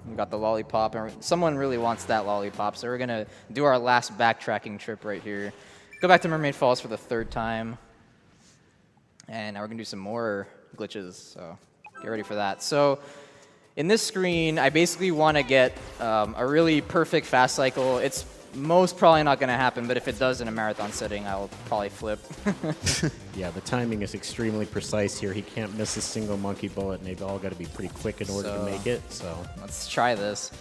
Speaker 2: We got the lollipop, and someone really wants that lollipop, so we're gonna do our last backtracking trip right here. Go back to Mermaid Falls for the 3rd time. And now we're gonna do some more glitches, so get ready for that. So in this screen, I basically wanna get a really perfect fast cycle. It's most probably not gonna happen, but if it does in a marathon setting, I'll probably flip.
Speaker 3: Yeah, the timing is extremely precise here. He can't miss a single monkey bullet, and they've all got to be pretty quick in order to
Speaker 2: So-
Speaker 3: make it. So
Speaker 2: Let's try this.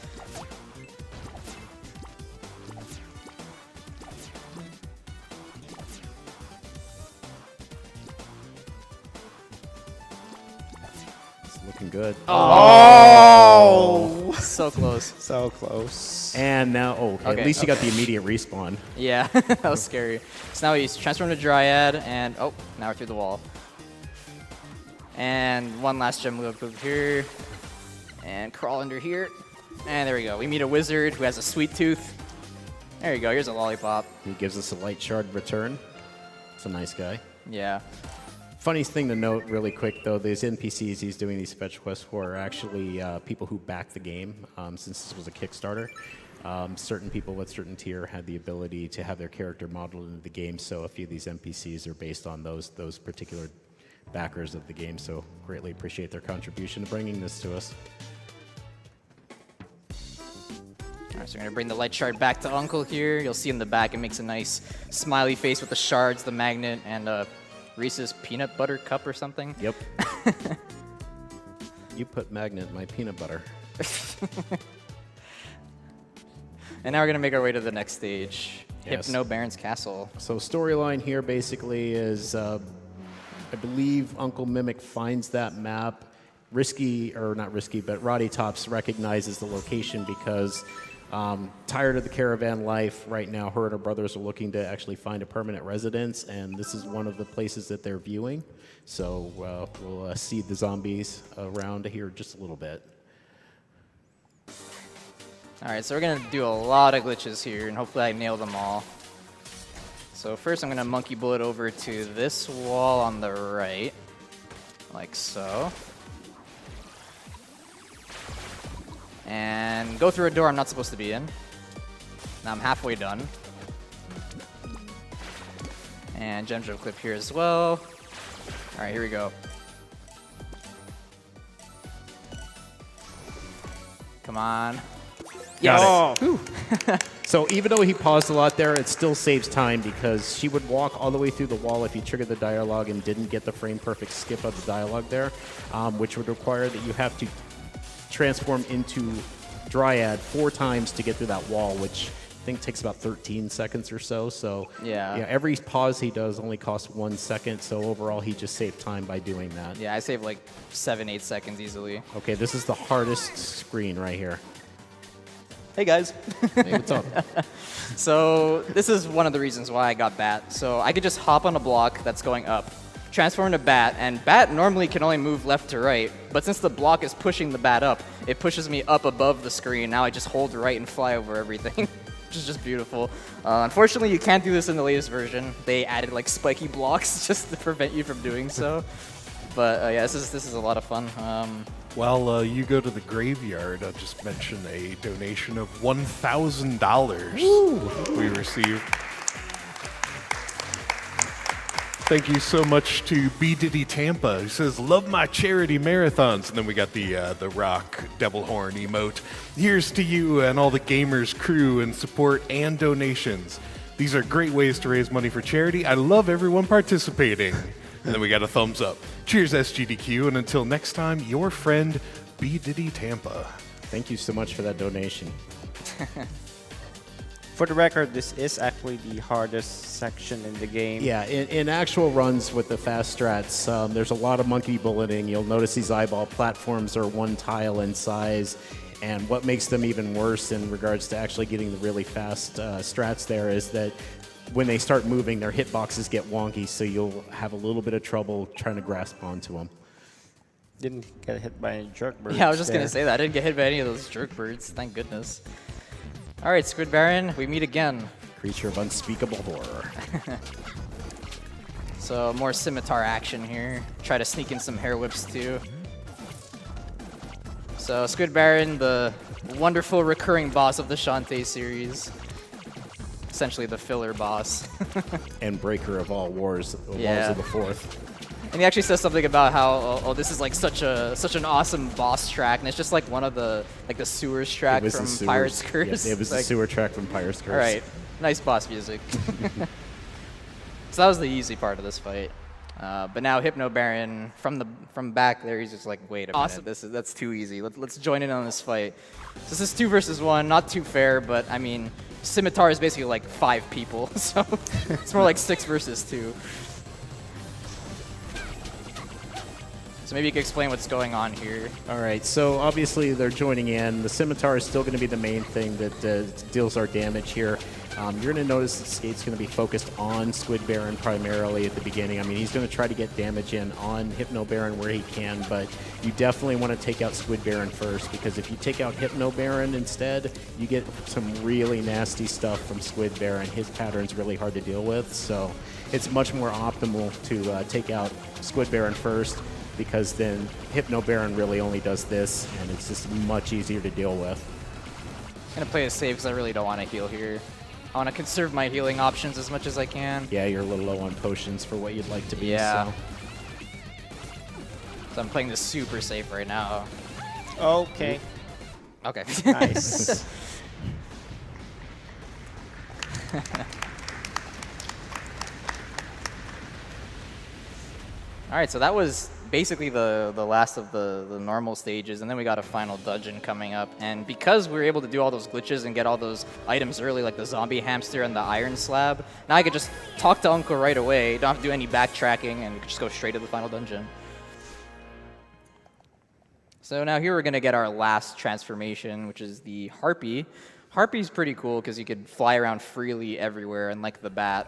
Speaker 3: it's looking good.
Speaker 4: Oh!
Speaker 2: So close.
Speaker 4: So close.
Speaker 3: And now,
Speaker 2: Okay,
Speaker 3: at least you got the immediate respawn.
Speaker 2: Yeah, that was scary. So now we transform to Dryad, and oh, now we're through the wall. And one last gem loop over here, and crawl under here. And there we go. We meet a wizard who has a sweet tooth. There you go. Here's a lollipop.
Speaker 3: He gives us a light shard return. It's a nice guy.
Speaker 2: Yeah.
Speaker 3: Funny thing to note really quick, though, these NPCs he's doing these fetch quests for are actually people who back the game, since this was a Kickstarter. Certain people with certain tier had the ability to have their character modeled into the game, so a few of these NPCs are based on those particular backers of the game, so greatly appreciate their contribution to bringing this to us.
Speaker 2: All right, so we're gonna bring the light shard back to Uncle here. You'll see in the back it makes a nice smiley face with the shards, the magnet, and Reese's peanut butter cup or something.
Speaker 3: Yep. You put magnet in my peanut butter.
Speaker 2: And now we're gonna make our way to the next stage,
Speaker 3: Yes.
Speaker 2: Hypno Baron's Castle.
Speaker 3: So storyline here basically is, I believe Uncle Mimic finds that map. Risky, or not risky, but Roddy Tops recognizes the location because tired of the caravan life right now, her and her brothers are looking to actually find a permanent residence, and this is one of the places that they're viewing. So we'll see the zombies around here just a little bit.
Speaker 2: All right, so we're gonna do a lot of glitches here, and hopefully I nail them all. So first I'm gonna monkey bullet over to this wall on the right, like so. And go through a door I'm not supposed to be in. Now I'm halfway done. And gem jump clip here as well. All right, here we go. Come on.
Speaker 3: Got
Speaker 2: Yes.
Speaker 3: it. So even though he paused a lot there, it still saves time because she would walk all the way through the wall if you triggered the dialogue and didn't get the frame perfect skip of the dialogue there, which would require that you have to transform into Dryad 4 times to get through that wall, which I think takes about 13 seconds or so. So
Speaker 2: Yeah.
Speaker 3: every pause he does only costs 1 second. So overall, he just saved time by doing that.
Speaker 2: Yeah, I saved like 7-8 seconds easily.
Speaker 3: Okay, this is the hardest screen right here.
Speaker 2: Hey guys.
Speaker 3: Hey, what's up?
Speaker 2: So this is one of the reasons why I got Bat. So I could just hop on a block that's going up, transform into Bat, and Bat normally can only move left to right, but since the block is pushing the Bat up, it pushes me up above the screen. Now I just hold right and fly over everything, which is just beautiful. Unfortunately, you can't do this in the latest version. They added like spiky blocks just to prevent you from doing so. But yeah, this is a lot of fun.
Speaker 1: While you go to the graveyard, I'll just mention a donation of $1,000 we received. Thank you so much to B. Diddy Tampa, who says, "Love my charity marathons." And then we got the rock devil horn emote. Here's to you and all the gamers, crew, and support and donations. These are great ways to raise money for charity. I love everyone participating. And then we got a thumbs up. Cheers, SGDQ, and until next time, your friend, B. Diddy Tampa.
Speaker 3: Thank you so much for that donation.
Speaker 4: For the record, this is actually the hardest section in the game.
Speaker 3: Yeah, in actual runs with the fast strats, there's a lot of monkey bulleting. You'll notice these eyeball platforms are 1 tile in size, and what makes them even worse in regards to actually getting the really fast strats there is that when they start moving, their hitboxes get wonky, so you'll have a little bit of trouble trying to grasp onto them.
Speaker 4: Didn't get hit by any jerk birds.
Speaker 2: Yeah, I was just
Speaker 4: there.
Speaker 2: gonna say that. I didn't get hit by any of those jerk birds, thank goodness. All right, Squid Baron, we meet again.
Speaker 3: Creature of unspeakable horror.
Speaker 2: So more scimitar action here. Try to sneak in some hair whips too. So Squid Baron, the wonderful recurring boss of the Shantae series. Essentially the filler boss.
Speaker 3: And breaker of all wars, the
Speaker 2: Yeah.
Speaker 3: walls of the fourth.
Speaker 2: And he actually says something about how, oh, this is like such an awesome boss track, and it's just like one of the sewers track from Pirate's Curse.
Speaker 3: Yeah, it was
Speaker 2: like,
Speaker 3: the sewer track from Pirate's Curse.
Speaker 2: All right, nice boss music. So that was the easy part of this fight. But now Hypno Baron from back there, he's just like, wait a minute, awesome. That's too easy. Let's join in on this fight. So this is 2 versus 1, not too fair, but I mean, Scimitar is basically like 5 people, so it's more like 6 versus 2. So maybe you could explain what's going on here.
Speaker 3: All right, so obviously they're joining in. The Scimitar is still going to be the main thing that deals our damage here. You're going to notice that Skate's going to be focused on Squid Baron primarily at the beginning. I mean, he's going to try to get damage in on Hypno Baron where he can, but you definitely want to take out Squid Baron first, because if you take out Hypno Baron instead, you get some really nasty stuff from Squid Baron. His pattern's really hard to deal with, so it's much more optimal to take out Squid Baron first, because then Hypno Baron really only does this, and it's just much easier to deal with.
Speaker 2: gonna play it safe because I really don't want to heal here. I want to conserve my healing options as much as I can.
Speaker 3: Yeah, you're a little low on potions for what you'd like to be.
Speaker 2: Yeah.
Speaker 3: So.
Speaker 2: So I'm playing this super safe right now.
Speaker 4: Okay.
Speaker 2: Okay.
Speaker 4: Nice.
Speaker 2: All right, so that was basically the last of the normal stages, and then we got a final dungeon coming up. And because we were able to do all those glitches and get all those items early, like the zombie hamster and the iron slab, now I could just talk to Uncle right away. Don't have to do any backtracking, and just go straight to the final dungeon. So now here we're going to get our last transformation, which is the Harpy. Harpy's pretty cool because you could fly around freely everywhere, unlike the bat.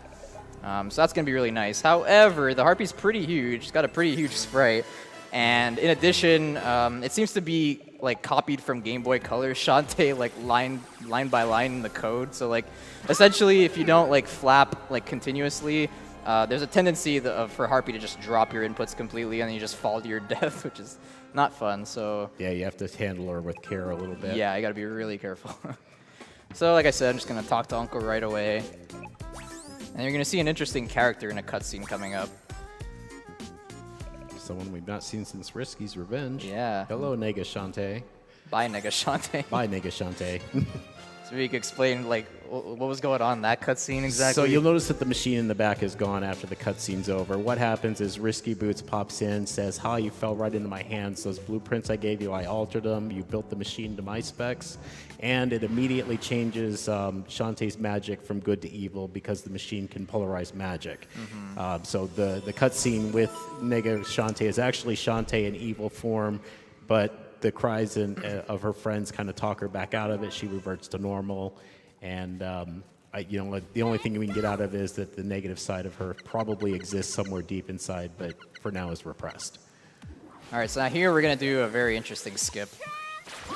Speaker 2: So that's going to be really nice. However, the Harpy's pretty huge. It's got a pretty huge sprite. And in addition, it seems to be like copied from Game Boy Color, Shantae, like line by line in the code. So like essentially, if you don't like flap like continuously, there's a tendency for Harpy to just drop your inputs completely, and then you just fall to your death, which is not fun. So
Speaker 3: Yeah, you have to handle her with care a little bit.
Speaker 2: yeah, you got to be really careful. So like I said, I'm just going to talk to Uncle right away. And you're going to see an interesting character in a cutscene coming up.
Speaker 3: Someone we've not seen since Risky's Revenge.
Speaker 2: Yeah.
Speaker 3: Hello, Nega Shantae.
Speaker 2: Bye, Nega Shantae.
Speaker 3: Bye, Nega Shantae.
Speaker 2: So we can explain like what was going on in that cutscene exactly.
Speaker 3: So you'll notice that the machine in the back is gone after the cutscene's over. What happens is Risky Boots pops in, says, "Ha, you fell right into my hands. Those blueprints I gave you, I altered them. You built the machine to my specs." And it immediately changes Shantae's magic from good to evil because the machine can polarize magic. So the cutscene with Nega Shantae is actually Shantae in evil form, but the cries of her friends kind of talk her back out of it. She reverts to normal, and the only thing we can get out of it is that the negative side of her probably exists somewhere deep inside, but for now is repressed.
Speaker 2: All right, so now here we're going to do a very interesting skip.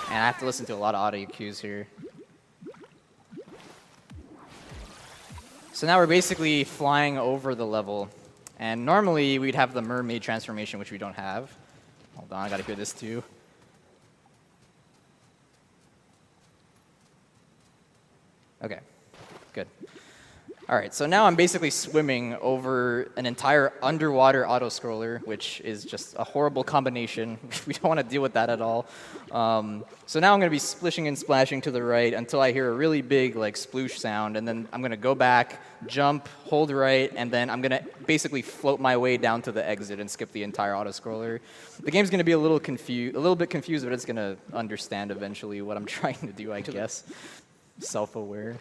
Speaker 2: And I have to listen to a lot of audio cues here. So now we're basically flying over the level. And normally we'd have the mermaid transformation, which we don't have. Hold on, I got to hear this too. Okay, good. All right, so now I'm basically swimming over an entire underwater auto-scroller, which is just a horrible combination. We don't want to deal with that at all. So now I'm going to be splishing and splashing to the right until I hear a really big like sploosh sound, and then I'm going to go back, jump, hold right, and then I'm going to basically float my way down to the exit and skip the entire auto-scroller. The game's going to be a little bit confused, but it's going to understand eventually what I'm trying to do, I guess. Self-aware.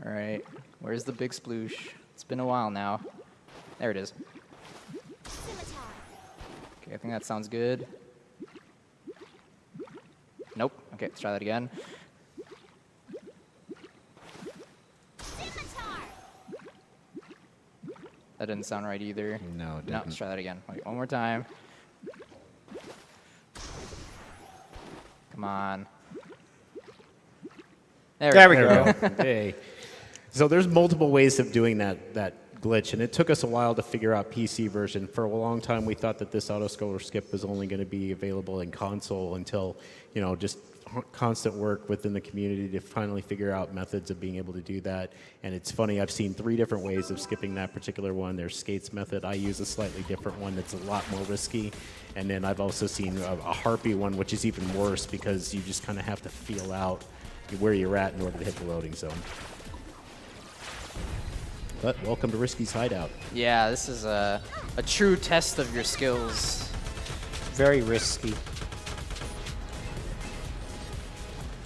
Speaker 2: All right, where's the big sploosh? It's been a while now. There it is. Okay, I think that sounds good. Nope. Okay, let's try that again. That didn't sound right either.
Speaker 3: No, it didn't.
Speaker 2: No, let's try that again. Wait, one more time. Come on.
Speaker 4: There we go.
Speaker 3: Okay. So there's multiple ways of doing that glitch, and it took us a while to figure out PC version. For a long time, we thought that this auto-scroller skip was only going to be available in console until, just constant work within the community to finally figure out methods of being able to do that. And it's funny, I've seen 3 different ways of skipping that particular one. There's Skate's method. I use a slightly different one that's a lot more risky. And then I've also seen a Harpy one, which is even worse because you just kind of have to feel out where you're at in order to hit the loading zone. But welcome to Risky's Hideout.
Speaker 2: Yeah, this is a true test of your skills.
Speaker 4: Very risky.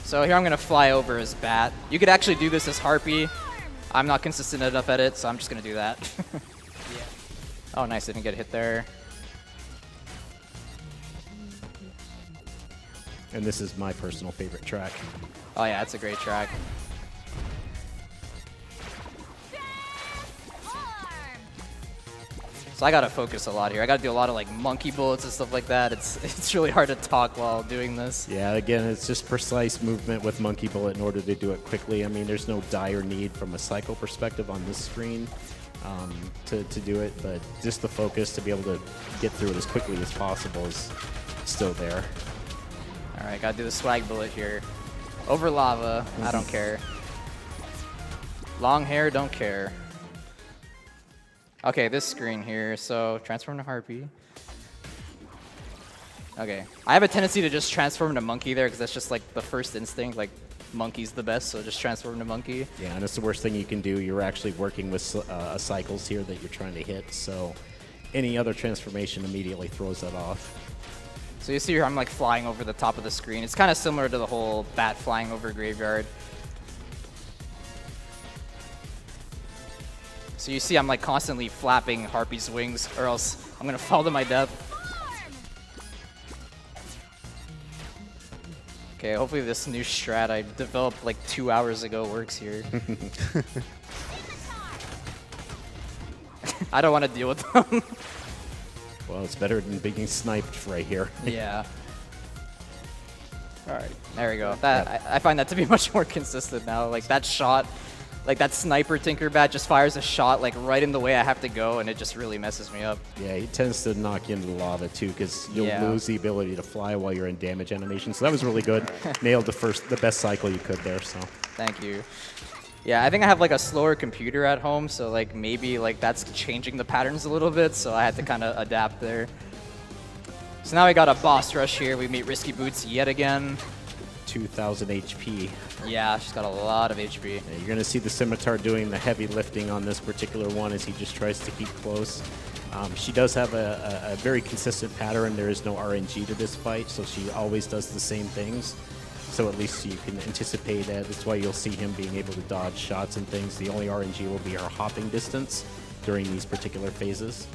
Speaker 2: So here I'm going to fly over as Bat. You could actually do this as Harpy. I'm not consistent enough at it, so I'm just going to do that. Yeah. Oh, nice. Didn't get hit there.
Speaker 3: And this is my personal favorite track.
Speaker 2: Oh, yeah, that's a great track. So I gotta focus a lot here. I gotta do a lot of like monkey bullets and stuff like that. It's really hard to talk while doing this.
Speaker 3: Yeah, again, it's just precise movement with monkey bullet in order to do it quickly. I mean, there's no dire need from a cycle perspective on this screen to do it, but just the focus to be able to get through it as quickly as possible is still there.
Speaker 2: All right, gotta do the swag bullet here. Over lava, I don't care. Long hair, don't care. Okay, this screen here, so transform to Harpy. Okay, I have a tendency to just transform to Monkey there because that's just like the first instinct, like Monkey's the best, so just transform to Monkey.
Speaker 3: Yeah, and it's the worst thing you can do. You're actually working with cycles here that you're trying to hit, so any other transformation immediately throws that off.
Speaker 2: So you see here I'm like flying over the top of the screen. It's kind of similar to the whole bat flying over Graveyard. So you see I'm like constantly flapping Harpy's wings or else I'm gonna fall to my death. Okay, hopefully this new strat I developed like 2 hours ago works here. I don't want to deal with them.
Speaker 3: Well, it's better than being sniped right here.
Speaker 2: Yeah.
Speaker 4: All right.
Speaker 2: There we go. That I find that to be much more consistent now. Like that shot, like that sniper Tinkerbat just fires a shot like right in the way I have to go, and it just really messes me up.
Speaker 3: Yeah, he tends to knock you into the lava too, because you'll lose the ability to fly while you're in damage animation. So that was really good. Nailed the best cycle you could there. So
Speaker 2: Thank you. Yeah, I think I have like a slower computer at home, so like maybe like that's changing the patterns a little bit. So I had to kind of adapt there. So now we got a boss rush here. We meet Risky Boots yet again.
Speaker 3: 2,000 HP.
Speaker 2: Yeah, she's got a lot of HP.
Speaker 3: Yeah, you're going to see the Scimitar doing the heavy lifting on this particular one as he just tries to keep close. She does have a very consistent pattern. There is no RNG to this fight, so she always does the same things. So at least you can anticipate that. That's why you'll see him being able to dodge shots and things. The only RNG will be her hopping distance during these particular phases.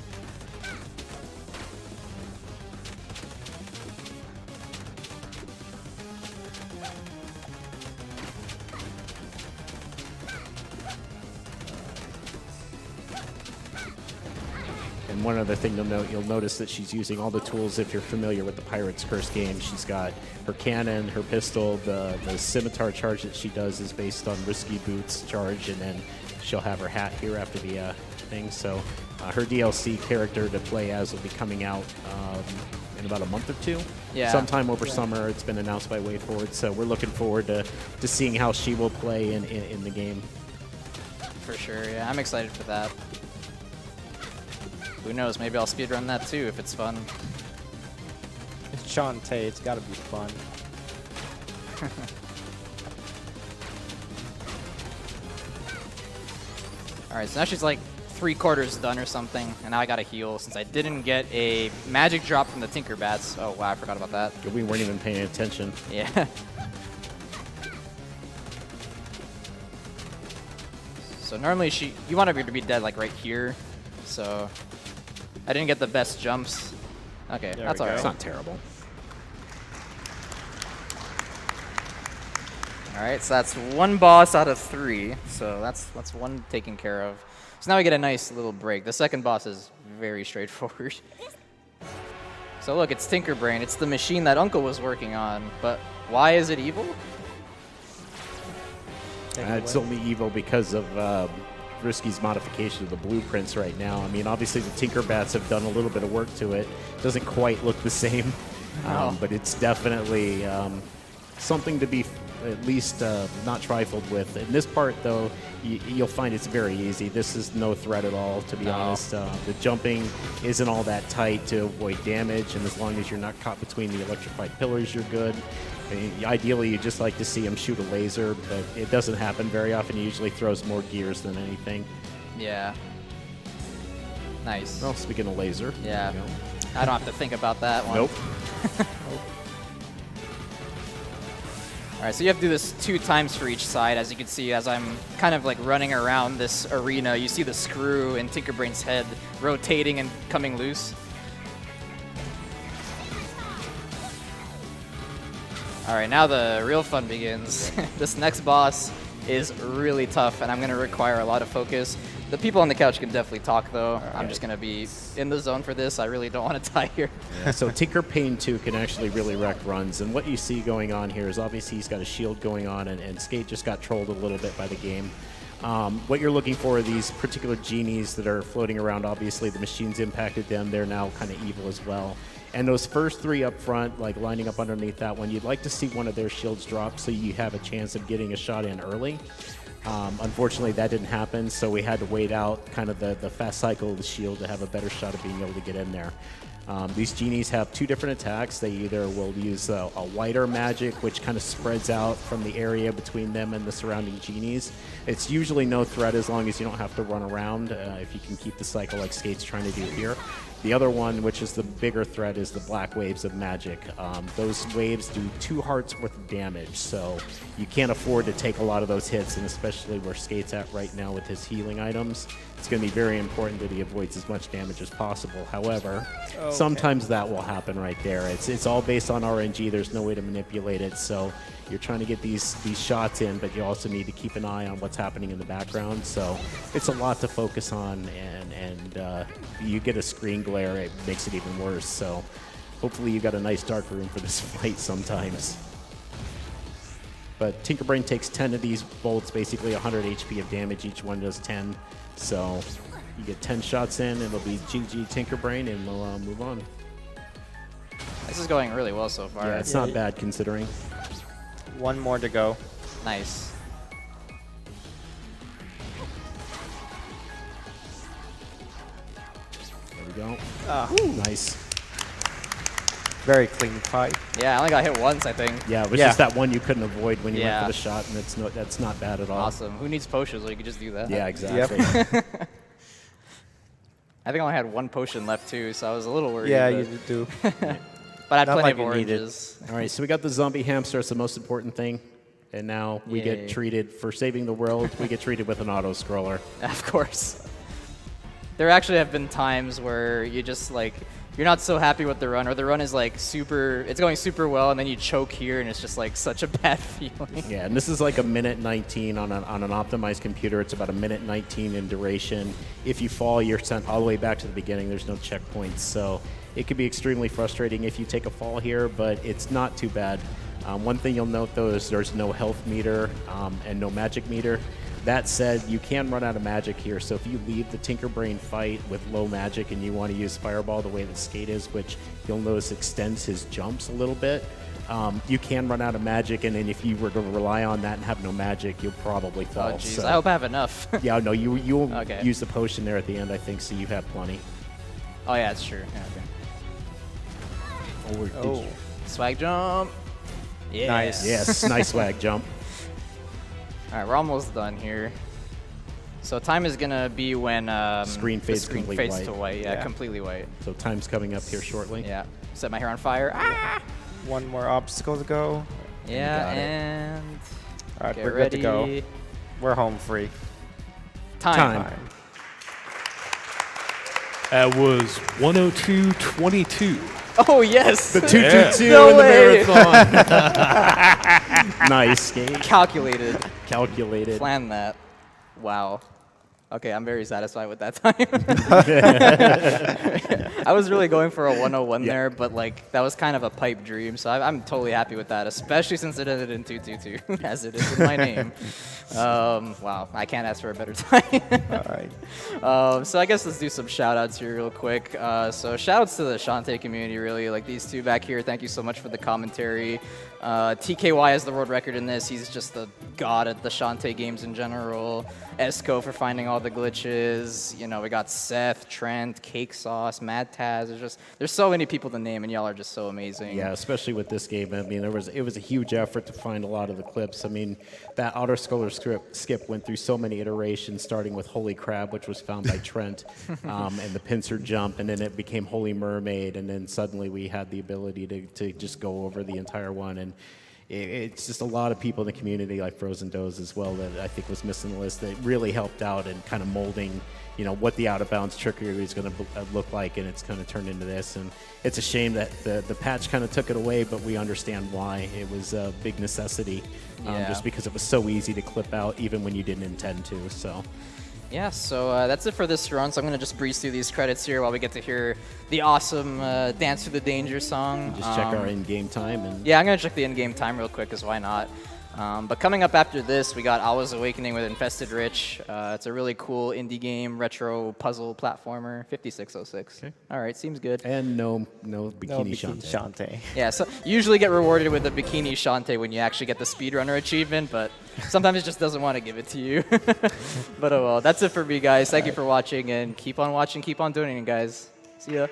Speaker 3: And one other thing you'll notice that she's using all the tools. If you're familiar with the Pirate's Curse game, she's got her cannon, her pistol, the scimitar charge that she does is based on Risky Boots charge, and then she'll have her hat here after the thing. So her DLC character to play as will be coming out in about a month or two.
Speaker 2: Yeah.
Speaker 3: Sometime over summer. It's been announced by WayForward, so we're looking forward to seeing how she will play in the game.
Speaker 2: For sure, yeah, I'm excited for that. Who knows, maybe I'll speedrun that too if it's fun.
Speaker 4: It's Shantae. It's got to be fun.
Speaker 2: Alright, so now she's like 3/4 done or something, and now I gotta heal since I didn't get a magic drop from the Tinkerbats. Oh wow, I forgot about that.
Speaker 3: We weren't even paying attention.
Speaker 2: Yeah. So normally you want her to be dead like right here, so I didn't get the best jumps. Okay,
Speaker 4: There
Speaker 2: that's
Speaker 4: we go.
Speaker 2: alright.
Speaker 3: It's not terrible.
Speaker 2: Alright, so that's one boss out of 3, so that's one taken care of. So now we get a nice little break. The second boss is very straightforward. So look, it's Tinkerbrain. It's the machine that Uncle was working on, but why is it evil?
Speaker 3: It's only evil because of Risky's modification of the blueprints right now. I mean, obviously the Tinkerbats have done a little bit of work to it. Doesn't quite look the same, but it's definitely something to be at least not trifled with. In this part, though, you'll find it's very easy. This is no threat at all, to be honest. The jumping isn't all that tight to avoid damage, and as long as you're not caught between the electrified pillars, you're good. I mean, ideally, you just like to see him shoot a laser, but it doesn't happen very often. He usually throws more gears than anything.
Speaker 2: Yeah. Nice.
Speaker 3: Well, speaking of laser.
Speaker 2: Yeah.
Speaker 3: there you go.
Speaker 2: I don't have to think about that one.
Speaker 3: Nope.
Speaker 2: Alright, so you have to do this 2 times for each side. As you can see, as I'm kind of like running around this arena, you see the screw in Tinkerbrain's head rotating and coming loose. Alright, now the real fun begins. This next boss is really tough, and I'm going to require a lot of focus. The people on the couch can definitely talk, though. I'm just going to be in the zone for this. I really don't want to die here.
Speaker 3: Yeah, so Tinker Pain 2 can actually really wreck runs, and what you see going on here is obviously he's got a shield going on, and Skate just got trolled a little bit by the game. What you're looking for are these particular genies that are floating around. Obviously, the machines impacted them. They're now kind of evil as well. And those first 3 up front, like lining up underneath that one, you'd like to see one of their shields drop so you have a chance of getting a shot in early. Unfortunately, that didn't happen, so we had to wait out kind of the fast cycle of the shield to have a better shot of being able to get in there. These genies have 2 different attacks. They either will use a wider magic, which kind of spreads out from the area between them and the surrounding genies. It's usually no threat as long as you don't have to run around, if you can keep the cycle like Skate's trying to do here. The other one, which is the bigger threat, is the black waves of magic. Those waves do 2 hearts worth of damage, so you can't afford to take a lot of those hits, and especially where Skate's at right now with his healing items, it's going to be very important that he avoids as much damage as possible. However, sometimes that will happen right there. It's all based on RNG. There's no way to manipulate it, so you're trying to get these shots in, but you also need to keep an eye on what's happening in the background. So it's a lot to focus on, and you get a screen glare, it makes it even worse. So hopefully you got a nice dark room for this fight sometimes. But Tinkerbrain takes 10 of these bolts, basically 100 HP of damage. Each one does 10. So you get 10 shots in, it'll be GG Tinkerbrain, and we'll move on.
Speaker 2: This is going really well so far.
Speaker 3: Yeah, it's not bad considering.
Speaker 4: 1 more to go.
Speaker 2: Nice.
Speaker 3: There we go. Nice.
Speaker 4: Very clean fight.
Speaker 2: Yeah, I only got hit once, I think.
Speaker 3: Yeah, it was just that one you couldn't avoid when you went
Speaker 2: Yeah.
Speaker 3: for the shot, and that's not bad at all.
Speaker 2: Awesome. Who needs potions? Well, you could just do that.
Speaker 3: Yeah, exactly.
Speaker 2: I think I only had 1 potion left too, so I was a little worried.
Speaker 4: Yeah,
Speaker 2: but,
Speaker 4: you do.
Speaker 2: but I had
Speaker 4: Not
Speaker 2: plenty
Speaker 4: like
Speaker 2: of
Speaker 4: you need it.
Speaker 2: oranges.
Speaker 3: All right, so we got the zombie hamster. It's the most important thing. And now we
Speaker 2: Yay.
Speaker 3: get treated, for saving the world, we get treated with an auto-scroller.
Speaker 2: Of course. There actually have been times where you just like, you're not so happy with the run, or the run is like it's going super well, and then you choke here, and it's just like such a bad feeling.
Speaker 3: Yeah, and this is like a minute 19 on an optimized computer. It's about a minute 19 in duration. If you fall, you're sent all the way back to the beginning. There's no checkpoints, so it could be extremely frustrating if you take a fall here, but it's not too bad. One thing you'll note, though, is there's no health meter and no magic meter. That said, you can run out of magic here, so if you leave the Tinkerbrain fight with low magic and you want to use Fireball the way that Skate is, which you'll notice extends his jumps a little bit, you can run out of magic, and then if you were to rely on that and have no magic, you'll probably fall.
Speaker 2: Oh, jeez.
Speaker 3: So,
Speaker 2: I hope I have enough.
Speaker 3: yeah, no, you'll
Speaker 2: Okay.
Speaker 3: use the potion there at the end, I think, so you have plenty.
Speaker 2: Oh, yeah, it's true. Yeah, okay.
Speaker 4: Oh.
Speaker 2: Swag jump. Yeah.
Speaker 4: Nice.
Speaker 3: Yes, nice swag jump.
Speaker 2: All right, we're almost done here. So time is gonna be when
Speaker 3: Screen fades
Speaker 2: the screen
Speaker 3: completely
Speaker 2: fades to
Speaker 3: white.
Speaker 2: white. Yeah,
Speaker 4: Yeah.
Speaker 2: completely white.
Speaker 3: So time's coming up here shortly.
Speaker 2: Yeah. Set my hair on fire. Ah!
Speaker 4: 1 more obstacle to go.
Speaker 2: Yeah,
Speaker 4: got it.
Speaker 2: and
Speaker 4: All right,
Speaker 2: get
Speaker 4: we're
Speaker 2: ready.
Speaker 4: good to go. We're home free.
Speaker 2: Time.
Speaker 1: That was 102.22.
Speaker 2: Oh yes.
Speaker 3: The 222
Speaker 2: No
Speaker 3: in the
Speaker 2: way.
Speaker 3: marathon. Nice skate.
Speaker 2: Calculated.
Speaker 3: Calculated.
Speaker 2: Plan that. Wow. Okay, I'm very satisfied with that time. I was really going for a 101 there, but like that was kind of a pipe dream, so I'm totally happy with that, especially since it ended in 222, as it is in my name. Wow, I can't ask for a better time.
Speaker 4: All right.
Speaker 2: So I guess let's do some shout outs here real quick. So shout outs to the Shantae community, really. Like these two back here, thank you so much for the commentary. TKY has the world record in this. He's just the god at the Shantae games in general. Esco for finding all the glitches. You know, we got Seth, Trent, Cake Sauce, Mad Taz. There's so many people to name, and y'all are just so amazing.
Speaker 3: Yeah, especially with this game. I mean, it was a huge effort to find a lot of the clips. I mean, that auto-scroller skip went through so many iterations, starting with Holy Crab, which was found by Trent, and the pincer jump, and then it became Holy Mermaid, and then suddenly we had the ability to just go over the entire one. And it's just a lot of people in the community, like Frozen Doze as well, that I think was missing the list, that really helped out in kind of molding, you know, what the out-of-bounds trickery is going to look like, and it's kind of turned into this. And it's a shame that the patch kind of took it away, but we understand why. It was a big necessity, just because it was so easy to clip out, even when you didn't intend to. So.
Speaker 2: Yeah, so that's it for this run. So I'm going to just breeze through these credits here while we get to hear the awesome Dance Through the Danger song.
Speaker 3: Just check our in-game time. And
Speaker 2: Yeah, I'm going to check the in-game time real quick, because why not? But coming up after this, we got Alwa's Awakening with Infested Rich. It's a really cool indie game, retro puzzle platformer, 5606.
Speaker 3: Okay.
Speaker 2: All right, seems good.
Speaker 3: And no bikini
Speaker 4: No
Speaker 3: Shantae.
Speaker 4: Shantae.
Speaker 2: Yeah, so you usually get rewarded with a Bikini Shantae when you actually get the speedrunner achievement, but sometimes it just doesn't want to give it to you. But oh well, that's it for me, guys. Thank you for watching, and keep on watching, keep on donating, guys. See ya.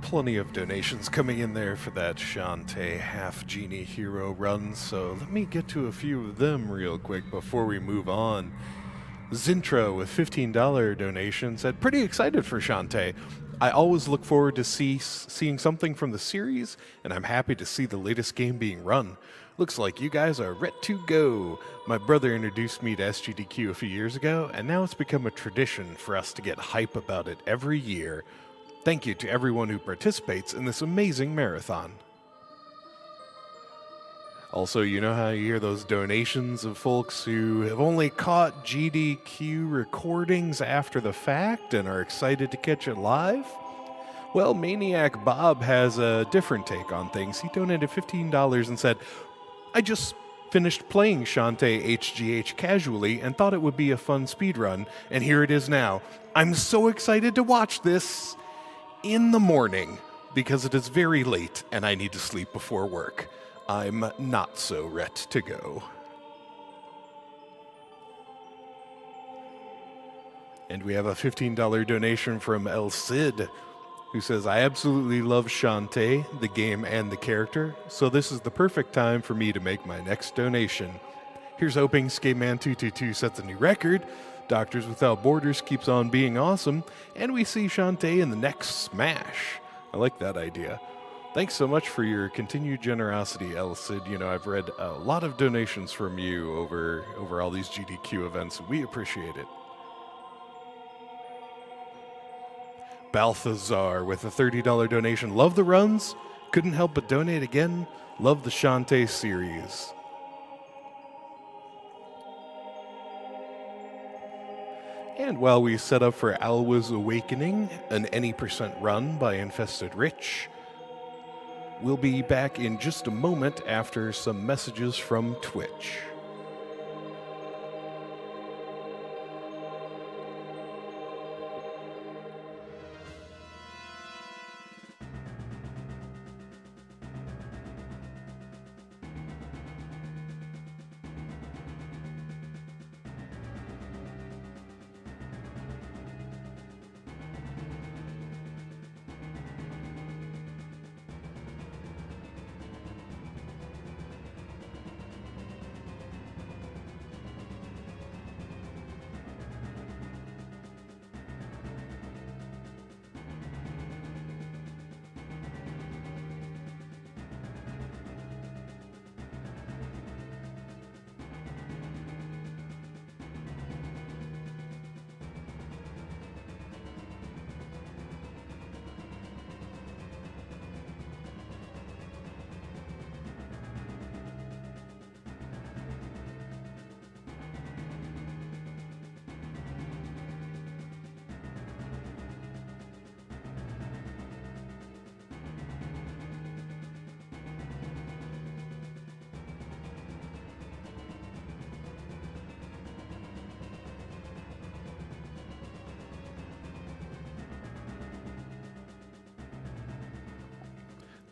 Speaker 1: Plenty of donations coming in there for that Shantae Half-Genie hero run, so let me get to a few of them real quick before we move on. Zintra with $15 donation said, pretty excited for Shantae. I always look forward to seeing something from the series, and I'm happy to see the latest game being run. Looks like you guys are ready to go. My brother introduced me to SGDQ a few years ago, and now it's become a tradition for us to get hype about it every year. Thank you to everyone who participates in this amazing marathon. Also, you know how you hear those donations of folks who have only caught GDQ recordings after the fact and are excited to catch it live? Well, Maniac Bob has a different take on things. He donated $15 and said, I just finished playing Shantae HGH casually and thought it would be a fun speedrun, and here it is now. I'm so excited to watch this in the morning because it is very late and I need to sleep before work. I'm not so ready to go. And we have a $15 donation from El Cid, who says, I absolutely love Shantae, the game and the character, so this is the perfect time for me to make my next donation. Here's hoping Skateman222 sets a new record, Doctors Without Borders keeps on being awesome, and we see Shantae in the next Smash. I like that idea. Thanks so much for your continued generosity, El Cid. You know, I've read a lot of donations from you over all these GDQ events. We appreciate it. Balthazar with a $30 donation. Love the runs. Couldn't help but donate again. Love the Shantae series. And while we set up for Alwa's Awakening, an any % run by Infested Rich, we'll be back in just a moment after some messages from Twitch.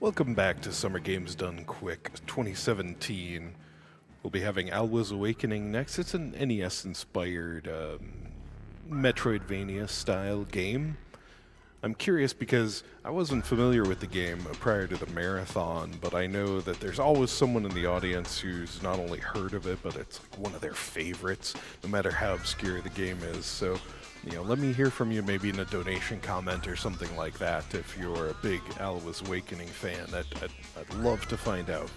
Speaker 1: Welcome back to Summer Games Done Quick 2017. We'll be having Alwa's Awakening next. It's an NES-inspired Metroidvania-style game. I'm curious because I wasn't familiar with the game prior to the marathon, but I know that there's always someone in the audience who's not only heard of it, but it's like one of their favorites, no matter how obscure the game is. So, you know, let me hear from you maybe in a donation comment or something like that if you're a big Alwa's Awakening fan. I'd love to find out.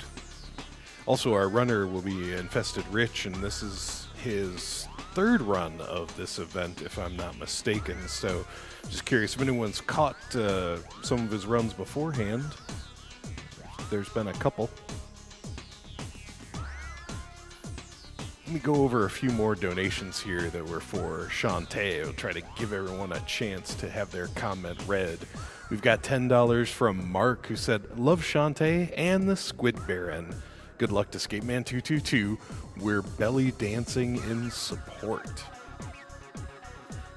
Speaker 1: Also, our runner will be Infested Rich, and this is his third run of this event, if I'm not mistaken. So, just curious if anyone's caught some of his runs beforehand. There's been a couple. me go over a few more donations here that were for Shantae. I'll try to give everyone a chance to have their comment read. We've got $10 from Mark, who said, love Shantae and the Squid Baron. Good luck to Skateman222. We're belly dancing in support.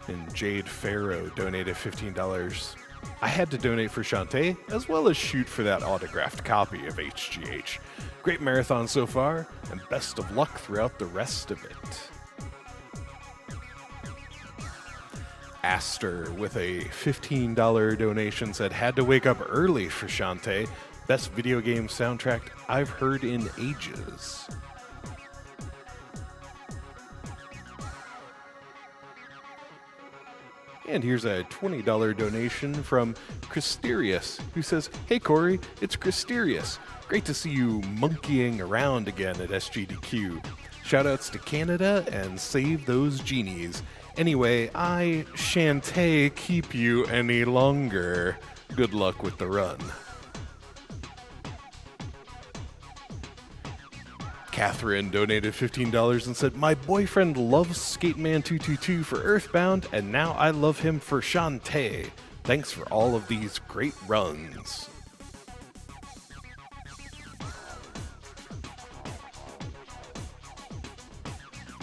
Speaker 1: And Jade Farrow donated $15. I had to donate for Shantae, as well as shoot for that autographed copy of HGH. Great marathon so far, and best of luck throughout the rest of it. Aster, with a $15 donation, said, had to wake up early for Shantae. Best video game soundtrack I've heard in ages. And here's a $20 donation from Christerius, who says, hey Corey, it's Christerius. Great to see you monkeying around again at SGDQ. Shoutouts to Canada and save those genies. Anyway, I Shantae keep you any longer. Good luck with the run. Catherine donated $15 and said, my boyfriend loves Skateman222 for Earthbound, and now I love him for Shantae. Thanks for all of these great runs.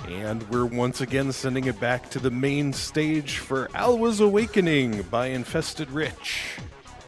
Speaker 1: And we're once again sending it back to the main stage for Alwa's Awakening by Infested Rich.